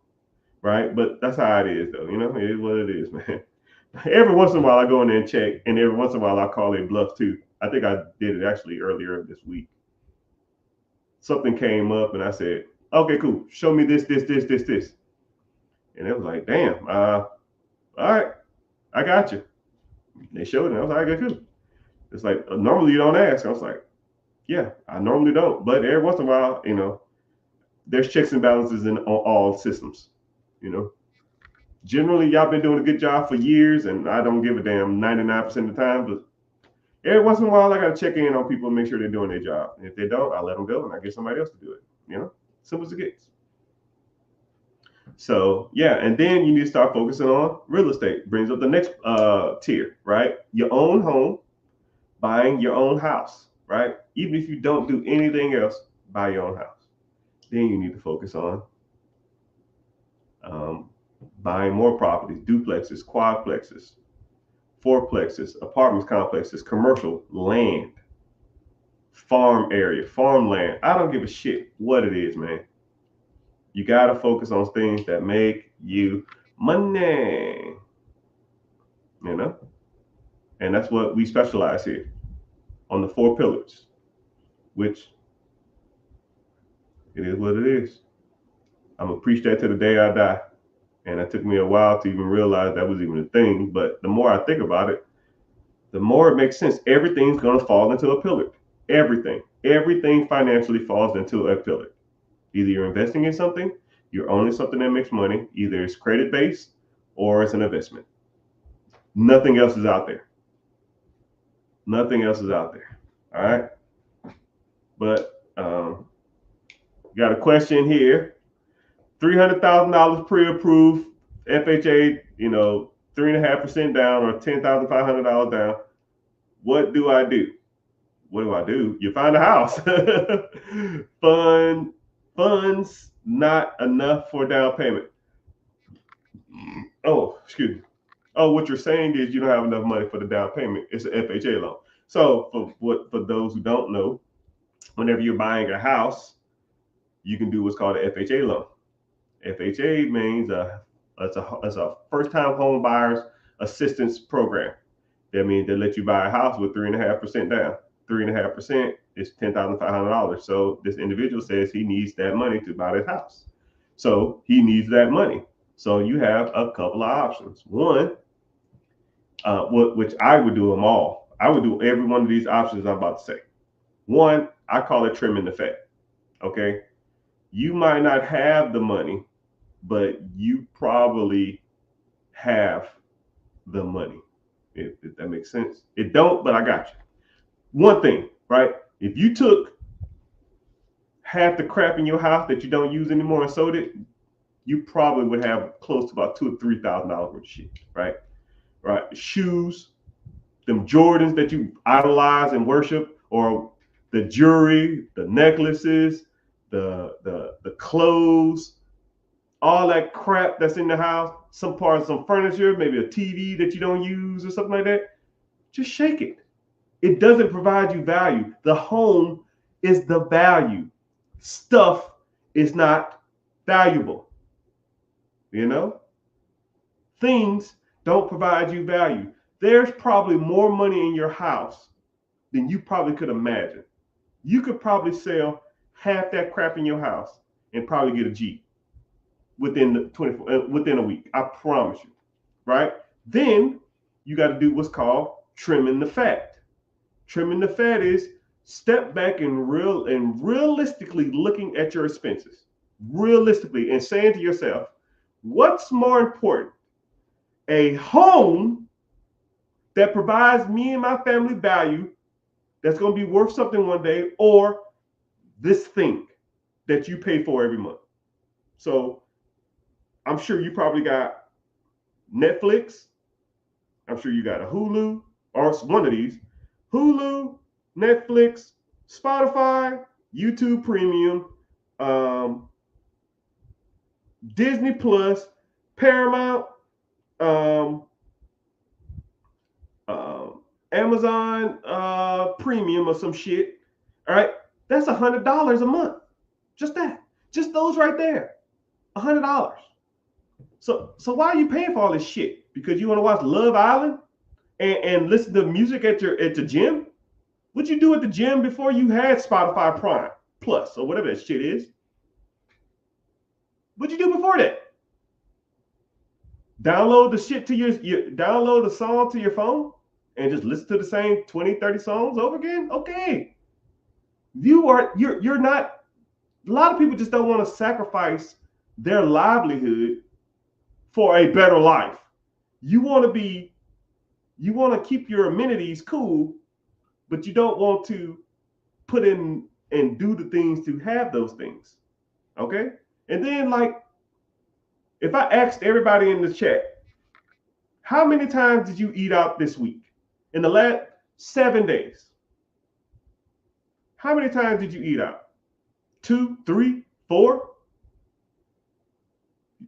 Right? But that's how it is, though. You know, it is what it is, man. Every once in a while I go in there and check, and every once in a while I call a bluff too. I think I did it actually earlier this week. Something came up and I said, okay, cool. Show me this. And it was like, damn, all right, I got you. They showed it. I was like, okay, cool. It's like, normally you don't ask. I was like, yeah, I normally don't. But every once in a while, you know, there's checks and balances on all systems, you know. Generally, y'all been doing a good job for years, and I don't give a damn 99% of the time. But every once in a while, I got to check in on people and make sure they're doing their job. And if they don't, I let them go and I get somebody else to do it. You know, simple as it gets. So yeah, and then you need to start focusing on real estate. Brings up the next tier, right? Your own home, buying your own house, right? Even if you don't do anything else, buy your own house. Then you need to focus on buying more properties, duplexes, quadplexes, fourplexes, apartments, complexes, commercial land, farm area, farmland. I don't give a shit what it is, man. You got to focus on things that make you money, you know? And that's what we specialize here on the 4 pillars, which it is what it is. I'm going to preach that to the day I die. And it took me a while to even realize that was even a thing. But the more I think about it, the more it makes sense. Everything's going to fall into a pillar. Everything financially falls into a pillar. Either you're investing in something, you're owning something that makes money, either it's credit based or it's an investment. Nothing else is out there. Nothing else is out there. All right. But got a question here. $300,000 pre-approved, FHA, 3.5% down or $10,500 down. What do I do? What do I do? You find a house. Funds not enough for down payment. Oh, excuse me. Oh, what you're saying is you don't have enough money for the down payment. It's an FHA loan. So for those who don't know, whenever you're buying a house, you can do what's called an FHA loan. FHA means it's a first-time home buyers assistance program. That means they let you buy a house with 3.5% down. 3.5% is $10,500. So this individual says he needs that money to buy this house. So he needs that money. So you have a couple of options. One, which I would do them all. I would do every one of these options I'm about to say. One, I call it trimming the fat. Okay, you might not have the money, but you probably have the money. If that makes sense. It don't, but I got you. One thing, right? If you took half the crap in your house that you don't use anymore and sold it, you probably would have close to about $2,000 or $3,000 worth of shit, right? Right? Shoes, them Jordans that you idolize and worship, or the jewelry, the necklaces, the clothes, all that crap that's in the house, some parts, some furniture, maybe a TV that you don't use or something like that. Just shake it. It doesn't provide you value. The home is the value. Stuff is not valuable. You know? Things don't provide you value. There's probably more money in your house than you probably could imagine. You could probably sell half that crap in your house and probably get a G within a week. I promise you. Right? Then you got to do what's called trimming the fat. Trimming the fat is step back and realistically looking at your expenses, realistically, and saying to yourself, what's more important? A home that provides me and my family value that's going to be worth something one day, or this thing that you pay for every month. So I'm sure you probably got Netflix. I'm sure you got a Hulu or one of these. Hulu, Netflix, Spotify, YouTube Premium, um, Disney Plus, Paramount, um, uh, Amazon Premium or some shit. All right, that's $100 a month. Just that, just those right there, $100. So why are you paying for all this shit? Because you want to watch Love Island and listen to music at the gym? What'd you do at the gym before you had Spotify Prime Plus or whatever that shit is? What'd you do before that? Download the shit to your download a song to your phone and just listen to the same 20, 30 songs over again? Okay. You're not, a lot of people just don't want to sacrifice their livelihood for a better life. You want to keep your amenities cool, but you don't want to put in and do the things to have those things. Okay? And then, like, if I asked everybody in the chat, how many times did you eat out this week? In the last 7 days. How many times did you eat out? 2, 3, 4?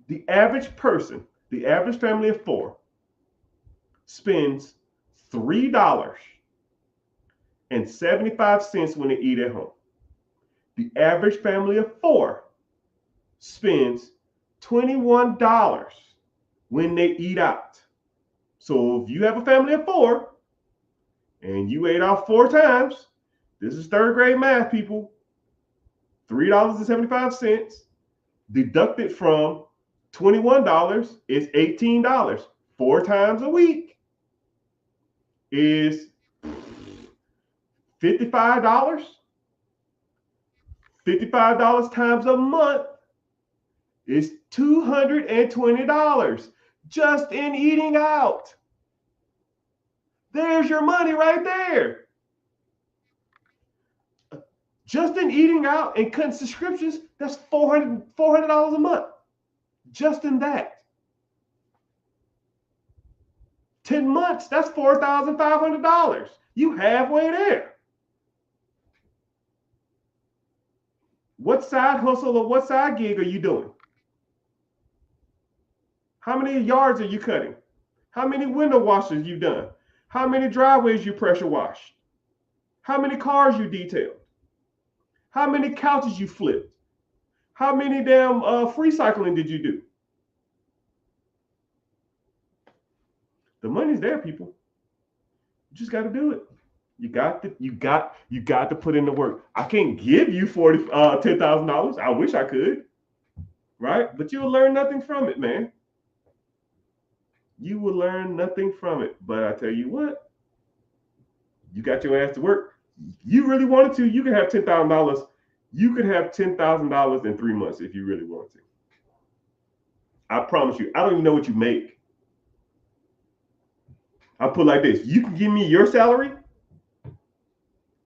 The average person, the average family of 4, spends $3.75 when they eat at home. The average family of 4 spends $21 when they eat out. So if you have a family of 4 and you ate out 4 times, this is third grade math, people. $3.75 deducted from $21 is $18. 4 times a week is $55. $55 times a month is $220 just in eating out. There's your money right there. Just in eating out and cutting subscriptions, that's $400 a month. Just in that. 10 months, that's $4,500. You halfway there. What side hustle or what side gig are you doing? How many yards are you cutting? How many window washes you done? How many driveways you pressure washed? How many cars you detailed? How many couches you flipped? How many damn free cycling did you do? The money's there, people. You just got to do it. You got to put in the work. I can't give you $10,000. I wish I could, right? But you'll learn nothing from it, man. You will learn nothing from it. But I tell you what, you got your ass to work. You really wanted to, you could have $10,000. You could have $10,000 in 3 months if you really wanted to. I promise you. I don't even know what you make. I'll put it like this: you can give me your salary,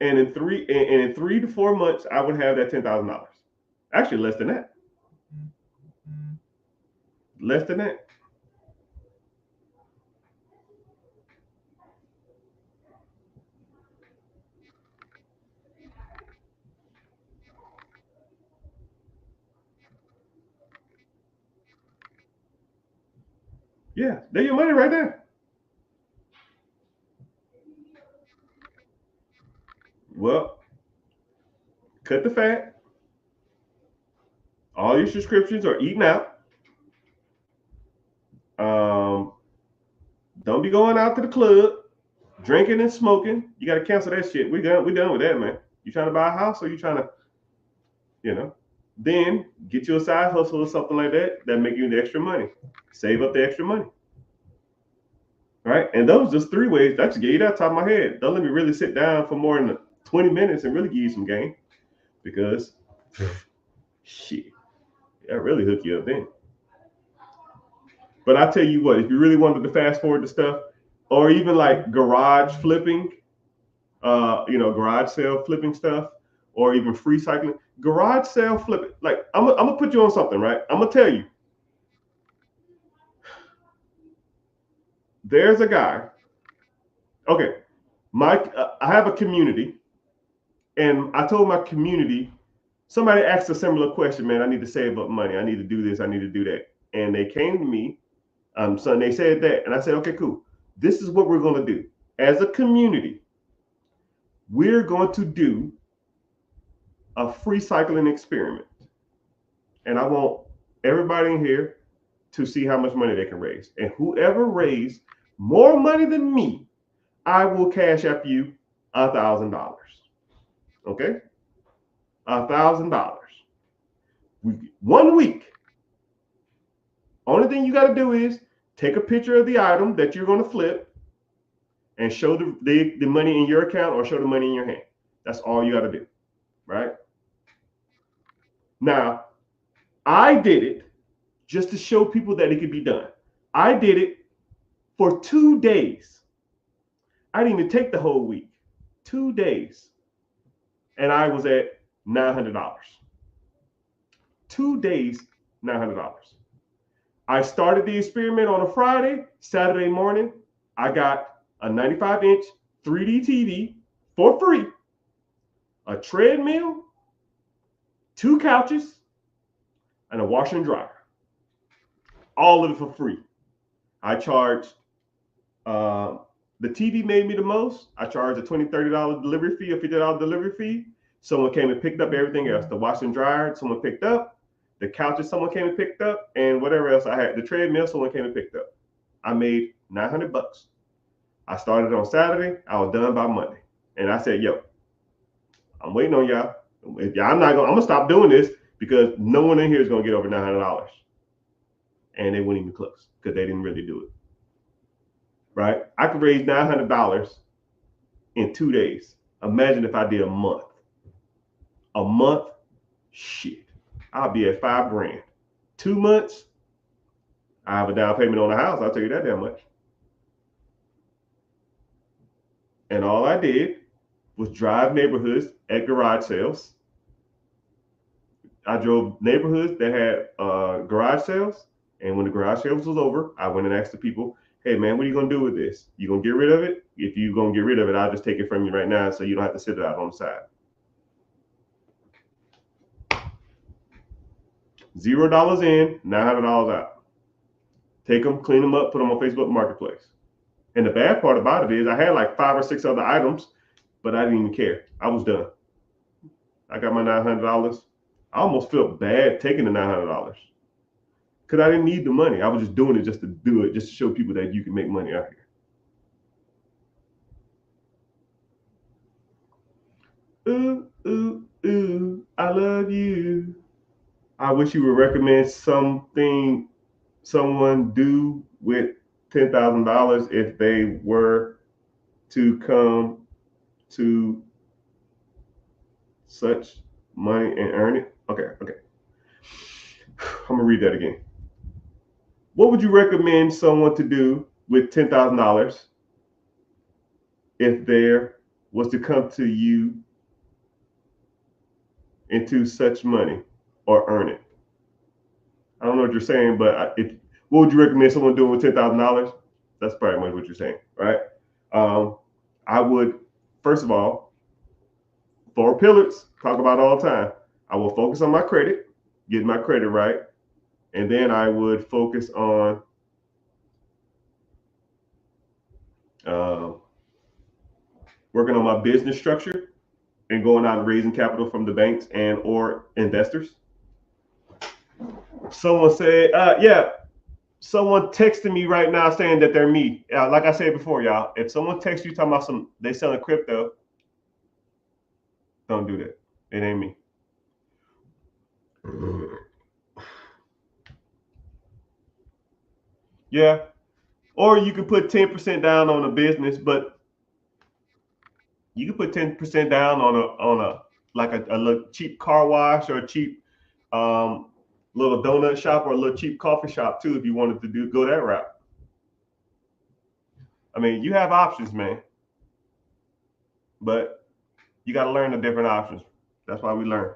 and in 3 to 4 months, I would have that $10,000. Actually, less than that. Less than that. Yeah, there's your money right there. Well, cut the fat. All your subscriptions are eaten out. Don't be going out to the club, drinking and smoking. You got to cancel that shit. We done with that, man. You trying to buy a house or you trying to, then get you a side hustle or something like that make you the extra money. Save up the extra money. Right? And those just 3 ways. I just gave you that top of my head. Don't let me really sit down for more than 20 minutes and really give you some game because shit, that really hook you up then. But I tell you what, if you really wanted to fast forward the stuff, or even like garage flipping, garage sale flipping stuff, or even free cycling, garage sale flipping. Like I'm gonna put you on something, right? I'm gonna tell you. There's a guy. Okay, I have a community, and I told my community. Somebody asked a similar question, man. I need to save up money. I need to do this. I need to do that. And they came to me. So they said that, and I said, okay, cool. This is what we're going to do as a community. We're going to do a free cycling experiment, and I want everybody in here to see how much money they can raise. And whoever raised more money than me, I will cash up you $1,000. Okay, $1,000. 1 week. Only thing you got to do is take a picture of the item that you're going to flip and show the money in your account or show the money in your hand. That's all you got to do, right? Now, I did it just to show people that it could be done. I did it for 2 days. I didn't even take the whole week. 2 days. And I was at $900. 2 days, $900. I started the experiment on a Friday. Saturday morning, I got a 95-inch 3D TV for free, a treadmill, 2 couches, and a washer and dryer. All of it for free. I charged, the TV made me the most. I charged a $20, $30 delivery fee, a $50 delivery fee. Someone came and picked up everything else. The washer and dryer, someone picked up. The couches, someone came and picked up. And whatever else I had. The treadmill, someone came and picked up. I made $900. I started on Saturday. I was done by Monday. And I said, yo, I'm waiting on y'all. I'm gonna stop doing this because no one in here is gonna get over $900. And they weren't even close because they didn't really do it. Right? I could raise $900 in 2 days. Imagine if I did a month. A month, shit. I'll be at $5,000. 2 months, I have a down payment on the house. I'll tell you that damn much. And all I did was drive neighborhoods at garage sales. I drove neighborhoods that had garage sales. And when the garage sales was over, I went and asked the people, hey, man, what are you going to do with this? You going to get rid of it? If you're going to get rid of it, I'll just take it from you right now so you don't have to sit it out on the side. $0 in, $900 out. Take them, clean them up, put them on Facebook Marketplace. And the bad part about it is I had like 5 or 6 other items, but I didn't even care. I was done. I got my $900. I almost felt bad taking the $900 because I didn't need the money. I was just doing it just to do it, just to show people that you can make money out here. Ooh, ooh, ooh, I love you. I wish you would recommend something someone do with $10,000 if they were to come to such money and earn it. Okay. I'm gonna read that again. What would you recommend someone to do with $10,000 if there was to come to you into such money or earn it? I don't know what you're saying, but what would you recommend someone doing with $10,000? That's pretty much what you're saying, right? I would, first of all, 4 pillars, talk about all the time. I will focus on my credit, get my credit right, and then I would focus on working on my business structure and going out and raising capital from the banks and or investors. Someone said, yeah, someone texted me right now saying that they're me. Like I said before, y'all, if someone texts you talking about they selling crypto, don't do that. It ain't me. Yeah. Or you can put 10% down on a business, but You can put 10% down on a like a little cheap car wash or a cheap um, little donut shop or a little cheap coffee shop too if you wanted to go that route. I mean, you have options, man, but you got to learn the different options. That's why we learn.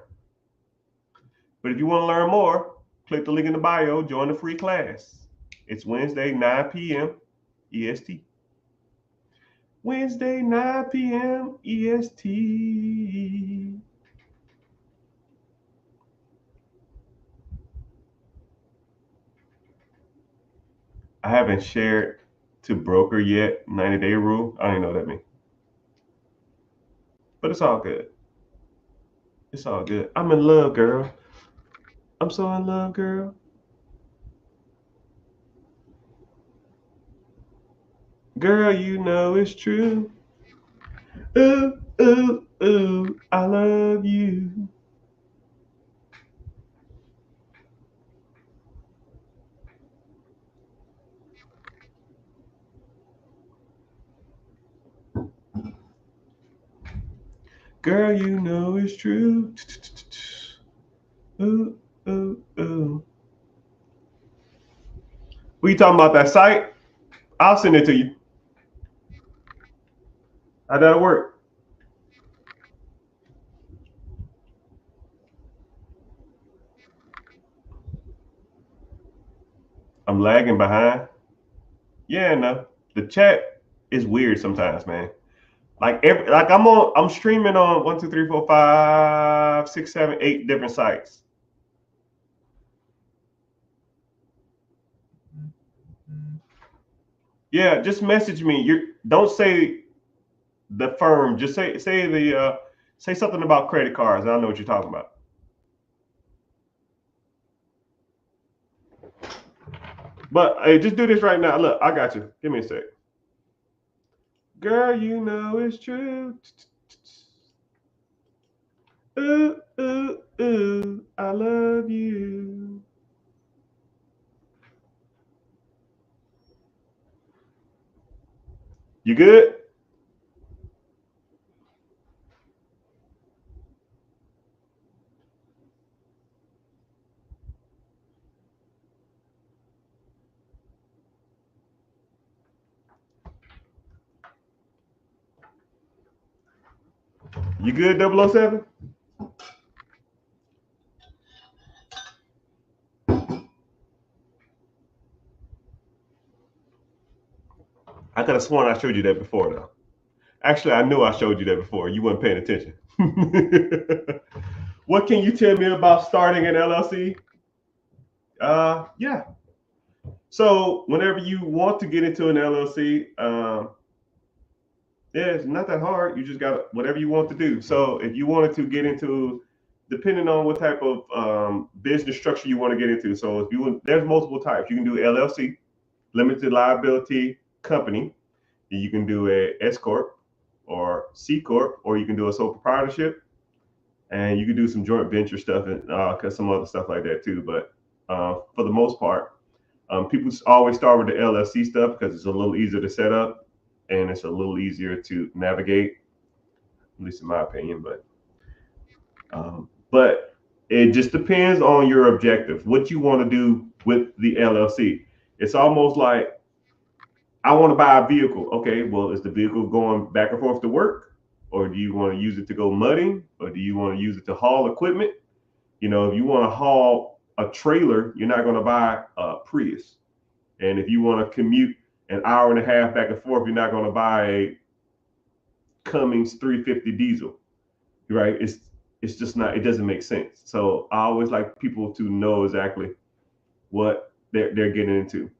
But if you want to learn more, click the link in the bio, join the free class. It's Wednesday, 9 p.m. EST. Wednesday, 9 p.m. EST. I haven't shared to broker yet, 90-day rule. I don't even know what that means. But it's all good. It's all good. I'm in love, girl. I'm so in love, girl. Girl, you know it's true. Ooh, ooh, ooh, I love you. Girl, you know it's true. Ooh, ooh, ooh. We talking about that site? I'll send it to you. How that'll work? I'm lagging behind. Yeah, no. The chat is weird sometimes, man. Like I'm streaming on 1, 2, 3, 4, 5, 6, 7, 8 different sites. Yeah, just message me. You don't say the firm. Just say something about credit cards. I know what you're talking about. But hey, just do this right now. Look, I got you. Give me a sec. Girl, you know it's true. Ooh, ooh, ooh, I love you. You good? You good, 007? I could have sworn I showed you that before, though. Actually, I knew I showed you that before. You weren't paying attention. What can you tell me about starting an LLC? Yeah. So whenever you want to get into an LLC, yeah, it's not that hard. You just got whatever you want to do. So if you wanted to get into, depending on what type of business structure you want to get into. So if you there's multiple types. You can do LLC, limited liability company. You can do a S corp or C corp, or you can do a sole proprietorship, and you can do some joint venture stuff and some other stuff like that too. But for the most part, people always start with the LLC stuff because it's a little easier to set up and it's a little easier to navigate, at least in my opinion. But it just depends on your objective, what you want to do with the LLC. It's almost like I want to buy a vehicle. Okay, well, is the vehicle going back and forth to work, or do you want to use it to go mudding, or do you want to use it to haul equipment? You know, if you want to haul a trailer, you're not going to buy a Prius. And if you want to commute an hour and a half back and forth, you're not going to buy a Cummins 350 diesel, right? It's just not. It doesn't make sense. So I always like people to know exactly what they're getting into.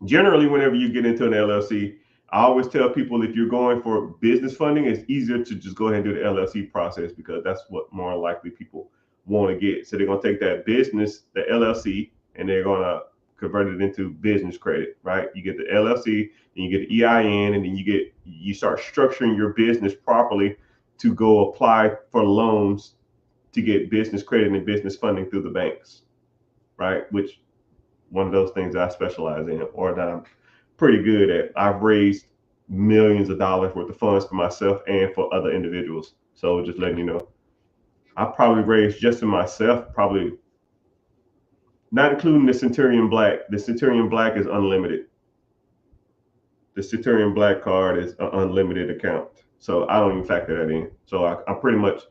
Generally, whenever you get into an LLC, I always tell people if you're going for business funding, it's easier to just go ahead and do the LLC process because that's what more likely people want to get. So they're going to take that business, the LLC, and they're going to convert it into business credit, right? You get the LLC, and you get the EIN, and then you start structuring your business properly to go apply for loans to get business credit and business funding through the banks, right? Which one of those things I specialize in or that I'm pretty good at. I've raised millions of dollars worth of funds for myself and for other individuals. So just letting you know, I probably raised just for myself, probably not including the Centurion Black. The Centurion Black is unlimited. The Centurion Black card is an unlimited account. So I don't even factor that in. So I'm pretty much,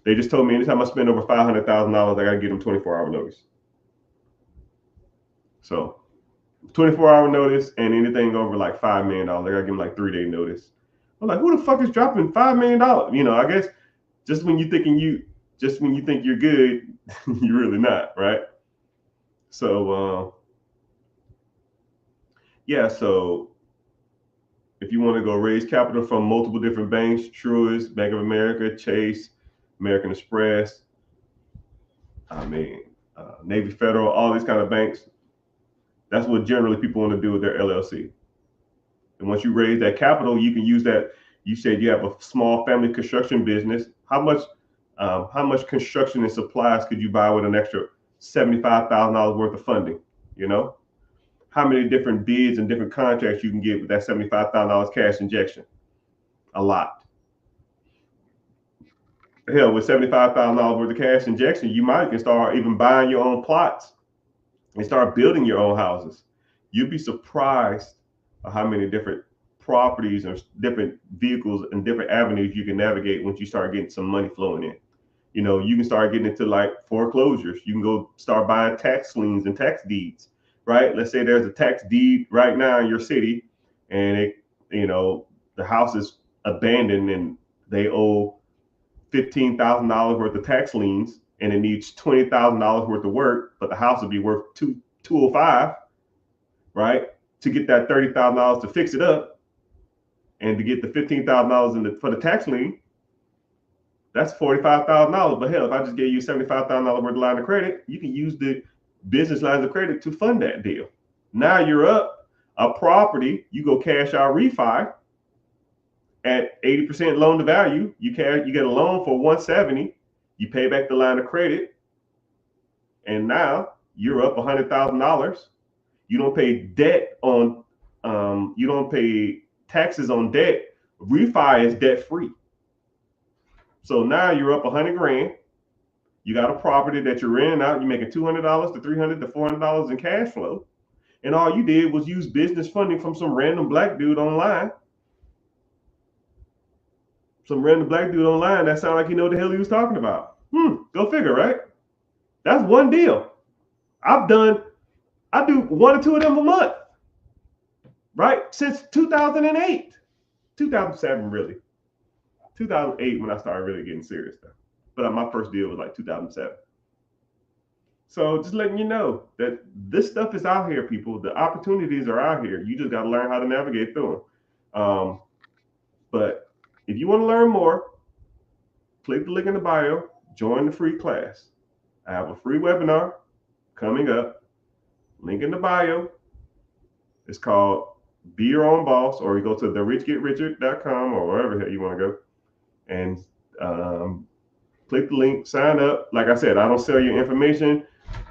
they just told me anytime I spend over $500,000, I got to give them 24-hour notice. So 24-hour notice, and anything over like $5 million, I got to give them like 3-day notice. I'm like, who the fuck is dropping $5 million? You know, I guess just when you think you're good, you're really not, right? So yeah, so if you want to go raise capital from multiple different banks, Truist, Bank of America, Chase, American Express, Navy Federal, all these kind of banks, that's what generally people want to do with their LLC. And once you raise that capital, you can use that. You said you have a small family construction business. How much construction and supplies could you buy with an extra $75,000 worth of funding? You know, how many different bids and different contracts you can get with that $75,000 cash injection? A lot. Hell, with $75,000 worth of cash injection, you might can start even buying your own plots and start building your own houses. You'd be surprised at how many different properties and different vehicles and different avenues you can navigate once you start getting some money flowing in. You know, you can start getting into like foreclosures. You can go start buying tax liens and tax deeds, right? Let's say there's a tax deed right now in your city, and the house is abandoned and they owe $15,000 worth of tax liens, and it needs $20,000 worth of work, but the house would be worth 205, right? To get that $30,000 to fix it up, and to get the $15,000 for the tax lien, that's $45,000. But hell, if I just gave you $75,000 worth of line of credit, you can use the business lines of credit to fund that deal. Now you're up a property, you go cash out refi at 80% loan to value. You get a loan for 170, you pay back the line of credit, and now you're up $100,000. You don't pay debt on, you don't pay taxes on debt. Refi is debt free. So now you're up 100 grand. You got a property that you're renting out. You're making $200 to $300 to $400 in cash flow, and all you did was use business funding from some random black dude online. Some random black dude online that sounded like he know what the hell he was talking about. Go figure, right? That's one deal. I do 1 or 2 of them a month, right? Since 2008, 2007, really. 2008 when I started really getting serious though. But my first deal was like 2007. So just letting you know that this stuff is out here, people. The opportunities are out here. You just got to learn how to navigate through them. But if you want to learn more, click the link in the bio, join the free class. I have a free webinar coming up. Link in the bio. It's called Be Your Own Boss, or you go to mr.richard.com or wherever the hell you want to go. And click the link, sign up. Like I said, I don't sell your information.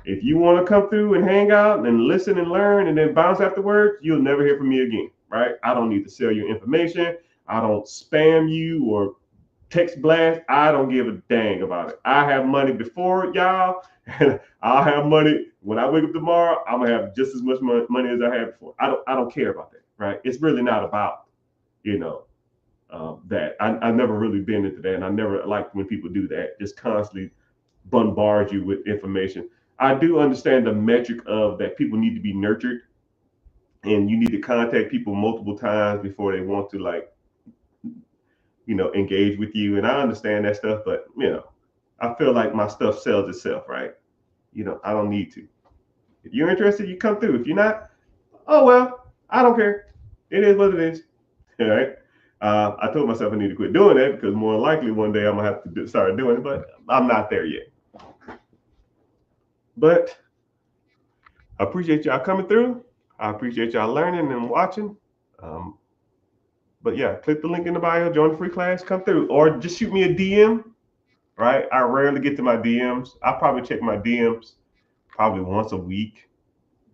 If you want to come through and hang out and listen and learn and then bounce afterwards, you'll never hear from me again, right? I don't need to sell your information. I don't spam you or text blast. I don't give a dang about it. I have money before y'all, and I'll have money when I wake up tomorrow. I'm gonna have just as much money as I had before. I don't care about that, right? It's really not about, that. I never really been into that, and I never liked when people do that, just constantly bombard you with information. I do understand the metric of that people need to be nurtured, and you need to contact people multiple times before they want to engage with you. And I understand that stuff, but I feel like my stuff sells itself, right? I don't need to. If you're interested, you come through. If you're not, oh well, I don't care. It is what it is. All right. I told myself I need to quit doing that because more likely one day I'm gonna have to start doing it, but I'm not there yet. But I appreciate y'all coming through. I appreciate y'all learning and watching. But yeah, click the link in the bio, join the free class, come through, or just shoot me a DM. Right? I rarely get to my DMs. I probably check my DMs probably once a week,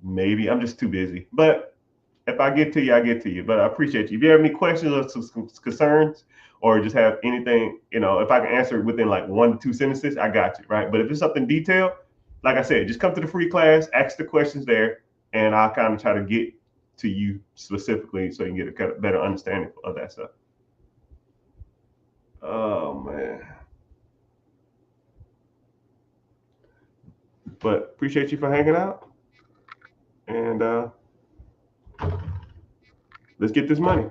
maybe. I'm just too busy. But If I get to you, I get to you. But I appreciate you. If you have any questions or some concerns, or just have anything, if I can answer it within like 1 to 2 sentences, I got you, right? But if it's something detailed, like I said, just come to the free class, ask the questions there, and I'll kind of try to get to you specifically so you can get a kind of better understanding of that stuff. Oh man. But appreciate you for hanging out, and let's get this money.